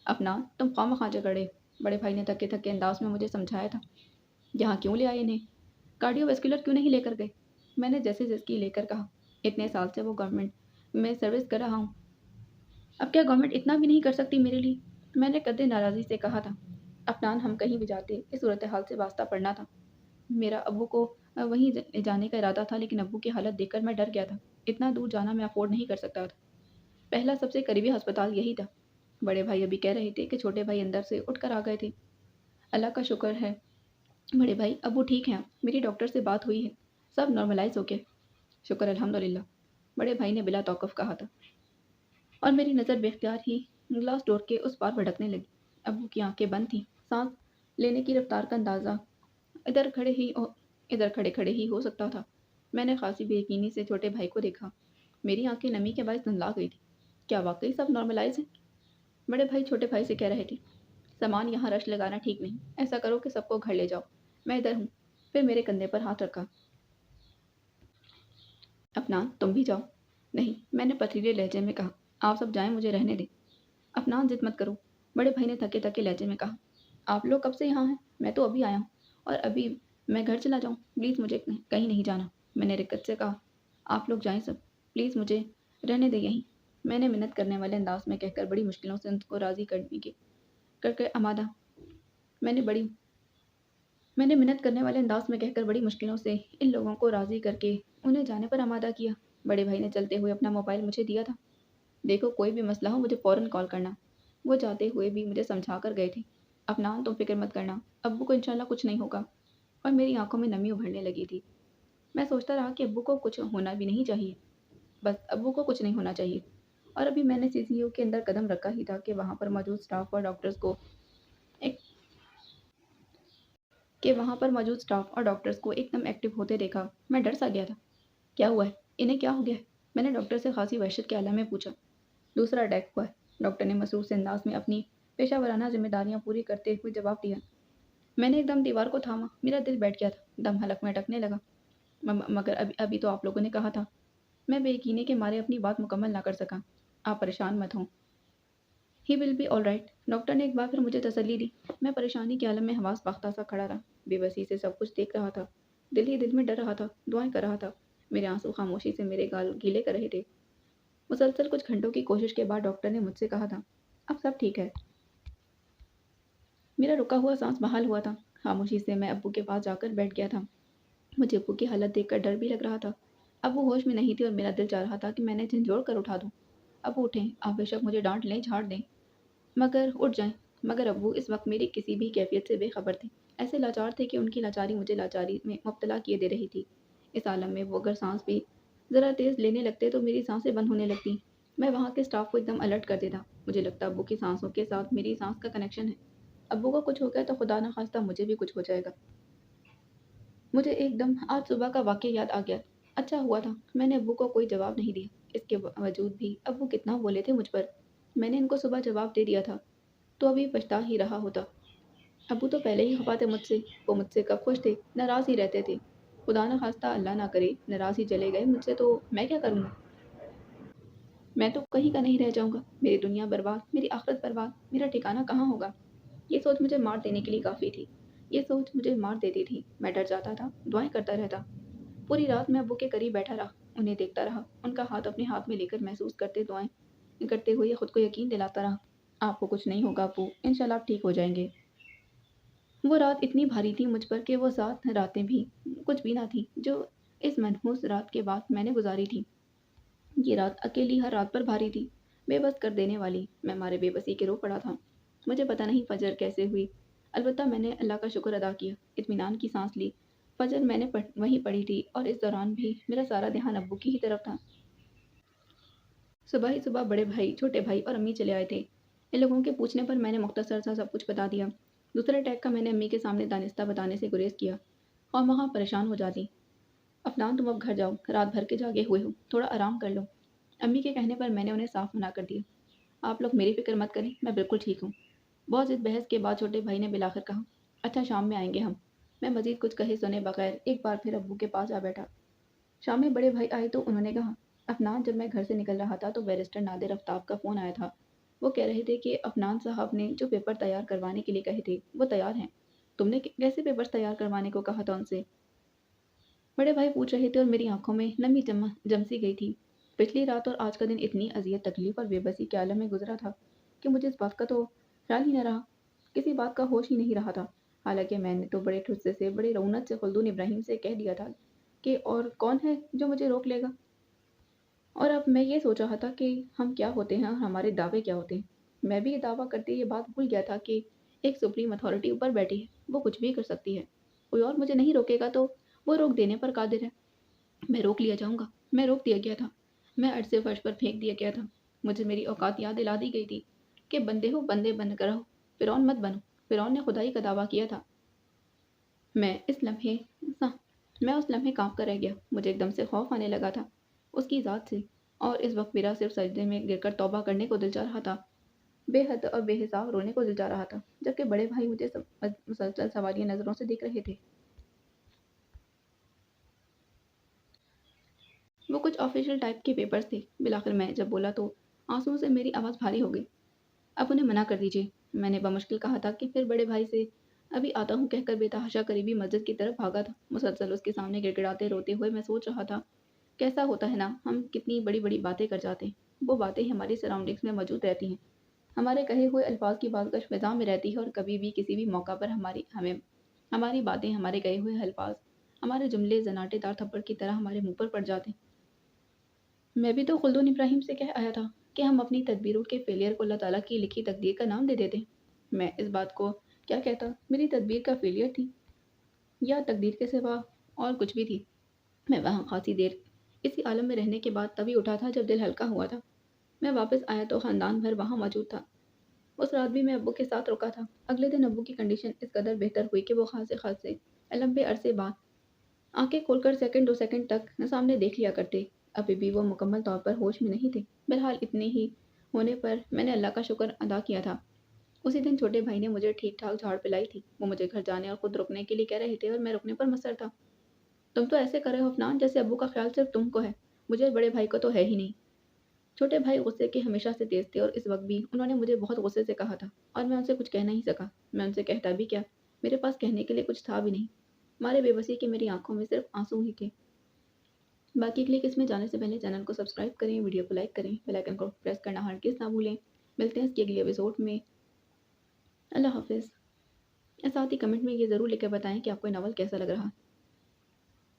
अपना तुम खामखा झगड़े, बड़े भाई ने थके थके अंदाज में मुझे समझाया था. यहाँ क्यों ले आए इन्हें? कार्डियोवैस्कुलर क्यों नहीं लेकर गए? मैंने जैसे जिसकी लेकर कहा, इतने साल से वो गवर्नमेंट में सर्विस कर रहा हूँ, अब क्या गवर्नमेंट इतना भी नहीं कर सकती मेरे लिए? मैंने कदे नाराज़ी से कहा था, अफनान हम कहीं भी जाते इस सूरत हाल से वास्ता पड़ना था. मेरा अब्बू को वहीं ले जाने का इरादा था, लेकिन अब्बू की हालत देखकर मैं डर गया था. इतना दूर जाना मैं अफोर्ड नहीं कर सकता था. पहला सबसे करीबी अस्पताल यही था. बड़े भाई अभी कह रहे थे कि छोटे भाई अंदर से उठकर आ गए थे. अल्लाह का शुक्र है बड़े भाई, अब्बू ठीक हैं. मेरी डॉक्टर से बात हुई है, सब नॉर्मलाइज हो गया. शुक्र अल्हम्दुलिल्लाह, बड़े भाई ने बिला तौक़ुफ़ कहा था. और मेरी नज़र बेख्तियार ही ग्लास डोर के उस पार भटकने लगी. अब्बू की आंखें बंद थीं. सांस लेने की रफ्तार का अंदाज़ा इधर खड़े ही इधर खड़े खड़े ही हो सकता था. मैंने खासी बेयकीनी से छोटे भाई को देखा. मेरी आंखें नमी के बायस धुंधला गई थी. क्या वाकई सब नॉर्मलाइज है? बड़े भाई छोटे भाई से कह रहे थे, सामान यहाँ रश लगाना ठीक नहीं, ऐसा करो कि सबको घर ले जाओ, मैं इधर हूँ. फिर मेरे कंधे पर हाथ रखा. अफनान तुम भी जाओ. नहीं, मैंने पथरीले लहजे में कहा, आप सब जाएं, मुझे रहने दें. अफनान जिद मत करो, बड़े भाई ने थके थके लहजे में कहा, आप लोग कब से यहाँ हैं? मैं तो अभी आया हूँ और अभी मैं घर चला जाऊँ. प्लीज़ मुझे कहीं नहीं जाना. मैंने रिक्कत से कहा, आप लोग जाएं सब, प्लीज़ मुझे रहने दें यहीं. मैंने मिन्नत करने वाले अंदाज में कहकर बड़ी मुश्किलों से उनको राज़ी करने की करके अमादा मैंने बड़ी मैंने मिन्नत करने वाले अंदाज में कहकर बड़ी मुश्किलों से इन लोगों को राज़ी करके उन्हें जाने पर आमादा किया. बड़े भाई ने चलते हुए अपना मोबाइल मुझे दिया था. देखो कोई भी मसला हो मुझे फ़ौरन कॉल करना. वो जाते हुए भी मुझे समझा कर गए थे, अफनान तुम फ़िक्र मत करना, अब्बू को इंशाल्लाह कुछ नहीं होगा. और मेरी आंखों में नमी उभरने लगी थी. मैं सोचता रहा कि अब्बू को कुछ होना भी नहीं चाहिए, बस अब्बू को कुछ नहीं होना चाहिए. और अभी मैंने सीसीयू के अंदर कदम रखा ही था कि वहाँ पर मौजूद स्टाफ और डॉक्टर्स को کہ वहाँ पर मौजूद स्टाफ और डॉक्टर्स को एकदम एक्टिव होते देखा। मैं डर सा गया था। क्या हुआ है? इन्हें क्या हो गया है? मैंने डॉक्टर से खासी वहशत के आलम में पूछा। दूसरा अटैक हुआ है, डॉक्टर ने मसरूफ़ अंदाज में अपनी पेशावराना जिम्मेदारियां पूरी करते हुए जवाब दिया। मैंने एकदम दीवार को थामा, मेरा दिल बैठ गया था, दम हलक में अटकने लगा। मगर अभी अभी तो आप लोगों ने कहा था। मैं बेयकीनी के मारे अपनी बात मुकम्मल ना कर सका। आप परेशान मत हों, he will be all right. Doctor ने एक बार फिर मुझे तसल्ली दी। मैं परेशानी के आलम में हवास बाख्ता सा खड़ा रहा, बेबसी से सब कुछ देख रहा था। दिल ही दिल में डर रहा था, दुआएं कर रहा था। मेरे आंसू खामोशी से मेरे गाल गीले कर रहे थे। मुसलसल कुछ घंटों की कोशिश के बाद डॉक्टर ने मुझसे कहा था, अब सब ठीक है। मेरा रुका हुआ सांस बहाल हुआ था। खामोशी से मैं अब्बू के पास जाकर बैठ गया था। मुझे अब्बू की हालत देखकर डर भी लग रहा था। अब वो होश में नहीं थी और मेरा दिल चाह रहा था कि मैंने झंझोड़ कर उठा दूं। अब्बू उठें, आप बेशक मुझे डांट लें, झाड़ दें, मगर उठ जाएं। मगर अब्बू इस वक्त मेरी किसी भी कैफियत से बेखबर थे। ऐसे लाचार थे कि उनकी लाचारी मुझे लाचारी में मुब्तला किए दे रही थी। इस आलम में वो अगर सांस भी ज़रा तेज़ लेने लगते तो मेरी सांसें बंद होने लगती। मैं वहाँ के स्टाफ को एकदम अलर्ट कर देता। मुझे लगता अब्बू की सांसों के साथ मेरी सांस का कनेक्शन है। अब्बू को कुछ हो गया तो खुदा न खास्ता मुझे भी कुछ हो जाएगा। मुझे एकदम आज सुबह का वाक़या याद आ गया। अच्छा हुआ था मैंने अब्बू को कोई जवाब नहीं दिया। इसके बावजूद भी अब्बू कितना बोले थे मुझ पर। मैंने इनको सुबह जवाब दे दिया था तो अभी पछता ही रहा होता। अब्बू तो पहले ही खफा थे मुझसे। वो मुझसे कब खुश थे, नाराज़ ही रहते थे। खुदा न खास्ता अल्लाह ना करे नाराज़ ही चले गए मुझसे तो मैं क्या करूँगा? मैं तो कहीं का नहीं रह जाऊँगा। मेरी दुनिया बर्बाद, मेरी आख़िरत बर्बाद, मेरा ठिकाना कहाँ होगा? ये सोच मुझे मार देने के लिए काफ़ी थी। ये सोच मुझे मार देती थी। मैं डर जाता था, दुआएँ करता रहता। पूरी रात मैं अब्बू के करीब बैठा रहा, उन्हें देखता रहा, उनका हाथ अपने हाथ में लेकर महसूस करते दुआएँ करते हुए खुद को यकीन दिलाता रहा। आपको कुछ नहीं होगा अब्बू, इंशाल्लाह आप ठीक हो जाएँगे। वो रात इतनी भारी थी मुझ पर कि वो 7 रातें भी कुछ भी ना थी जो इस मनहूस रात के बाद मैंने गुज़ारी थी। ये रात अकेली हर रात पर भारी थी, बेबस कर देने वाली। मैं मारे बेबसी के रो पड़ा था। मुझे पता नहीं फ़जर कैसे हुई, अलबत्ता मैंने अल्लाह का शुक्र अदा किया, इत्मीनान की सांस ली। फ़जर मैंने वहीं पढ़ी थी और इस दौरान भी मेरा सारा ध्यान अब्बू की ही तरफ था। सुबह ही सुबह बड़े भाई, छोटे भाई और अम्मी चले आए थे। इन लोगों के पूछने पर मैंने मुख्तसर सा सब कुछ बता दिया। दूसरे अटैक का मैंने अम्मी के सामने दानिस्ता बताने से गुरेज किया। ख़वाह परेशान हो जाती। अफनान तुम अब घर जाओ, रात भर के जागे हुए हो, थोड़ा आराम कर लो। अम्मी के कहने पर मैंने उन्हें साफ मना कर दिया। आप लोग मेरी फ़िक्र मत करें, मैं बिल्कुल ठीक हूँ। बहुत ज़िद बहस के बाद छोटे भाई ने बिलाखिर कहा, अच्छा शाम में आएंगे हम। मैं मज़ीद कुछ कहे सुने बगैर एक बार फिर अब्बू के पास जा बैठा। शाम में बड़े भाई आए तो उन्होंने कहा, अफनान जब मैं घर से निकल रहा था तो बैरिस्टर नादिर आफ्ताब का फ़ोन आया था। वो कह रहे थे कि अफनान साहब ने जो पेपर तैयार करवाने के लिए कहे थे वो तैयार हैं। तुमने कैसे पेपर्स तैयार करवाने को कहा था उनसे? बड़े भाई पूछ रहे थे और मेरी आंखों में नमी जम सी गई थी। पिछली रात और आज का दिन इतनी अजियत तकलीफ और बेबसी के आलम में गुजरा था कि मुझे इस बात का तो ख्याल ही न रहा, किसी बात का होश ही नहीं रहा था। हालांकि मैंने तो बड़े ठुस्से से बड़े रौनक से खुल्दून इब्राहिम से कह दिया था कि और कौन है जो मुझे रोक लेगा। और अब मैं ये सोच रहा था कि हम क्या होते हैं और हमारे दावे क्या होते हैं। मैं भी ये दावा करते ये बात भूल गया था कि एक सुप्रीम अथॉरिटी ऊपर बैठी है, वो कुछ भी कर सकती है। कोई और मुझे नहीं रोकेगा तो वो रोक देने पर कादिर है। मैं रोक लिया जाऊंगा। मैं रोक दिया गया था। मैं अर्श से फर्श पर फेंक दिया गया था। मुझे मेरी औकात याद दिला दी गई थी कि बंदे हो बंदे बन कर रहो, फ़िरौन मत बनो। फ़िरौन ने खुदाई का दावा किया था। मैं इस लम्हे सा मैं उस लम्हे काँप कर रह गया। मुझे एकदम से खौफ आने लगा था उसकी ज़ात से, और इस वक्त मेरा सिर्फ सजदे में गिरकर तौबा करने को दिल चाह रहा था। बेहद और बेहिसाब रोने को दिल चाह रहा था, जबकि बड़े भाई मुझे मुसलसल सवालिया नज़रों से देख रहे थे। वो कुछ ऑफिशियल टाइप के पेपर्स थे। बिलाखिर मैं जब बोला तो आंसुओं से मेरी आवाज़ भारी हो गई। अब उन्हें मना कर दीजिए, मैंने बमुश्किल कहा था। कि फिर बड़े भाई से अभी आता हूँ कहकर बेतहाशा करीबी मस्जिद की तरफ भागा था। मुसलसल उसके सामने गिड़गिड़ाते रोते हुए मैं सोच रहा था, कैसा होता है ना, हम कितनी बड़ी बड़ी बातें कर जाते हैं। वो बातें हमारी सराउंडिंग्स में मौजूद रहती हैं, हमारे कहे हुए अल्फाज की बाज़गश फ़िज़ा में रहती है, और कभी भी किसी भी मौका पर हमारी बातें, हमारे कहे हुए अल्फाज, हमारे जुमले जनाटेदार थप्पड़ की तरह हमारे मुंह पर पड़ जाते हैं। मैं भी तो खुल्दून इब्राहिम से कह आया था कि हम अपनी तदबीरों के फेलियर को अल्लाह ताला की लिखी तकदीर का नाम दे देते। मैं इस बात को क्या कहता, मेरी तदबीर का फेलियर थी या तकदीर के सिवा और कुछ भी थी। मैं वहाँ खासी देर इसी आलम में रहने के बाद तभी उठा था जब दिल हल्का हुआ था। मैं वापस आया तो ख़ानदान भर वहाँ मौजूद था। उस रात भी मैं अब्बू के साथ रुका था। अगले दिन अब्बू की कंडीशन इस कदर बेहतर हुई कि वो खांसे-खांसे लंबे अरसे बाद आँखें खोलकर सेकंड 2 सेकंड तक सामने देख लिया करते। अभी भी वो मुकम्मल तौर पर होश में नहीं थे। बहरहाल इतने ही होने पर मैंने अल्लाह का शुक्र अदा किया था। उसी दिन छोटे भाई ने मुझे ठीक-ठाक झाड़ पिलाई थी। वो मुझे घर जाने और खुद रुकने के लिए कह रहे थे और मैं रुकने पर मसर था। तुम तो ऐसे कर रहे हो अफ़नान जैसे अब्बू का ख़्याल सिर्फ़ तुमको है। मुझे और बड़े भाई को तो है ही नहीं। छोटे भाई गुस्से के हमेशा से तेज़ थे और इस वक़्त भी उन्होंने मुझे बहुत गुस्से से कहा था और मैं उनसे कुछ कह नहीं सका। मैं उनसे कहता भी क्या? मेरे पास कहने के लिए कुछ था भी नहीं। मारे बेबसी के मेरी आँखों में सिर्फ़ आँसू ही थे। बाकी क्लिक इसमें जाने से पहले चैनल को सब्सक्राइब करें, वीडियो को लाइक करें, बेल आइकन को प्रेस करना हरगिज़ ना भूलें। मिलते हैं इसके अगले एपिसोड में। अल्लाह हाफ़िज़। साथ ही कमेंट में ये ज़रूर लिख के बताएँ कि आपको ये नॉवल कैसा लग रहा।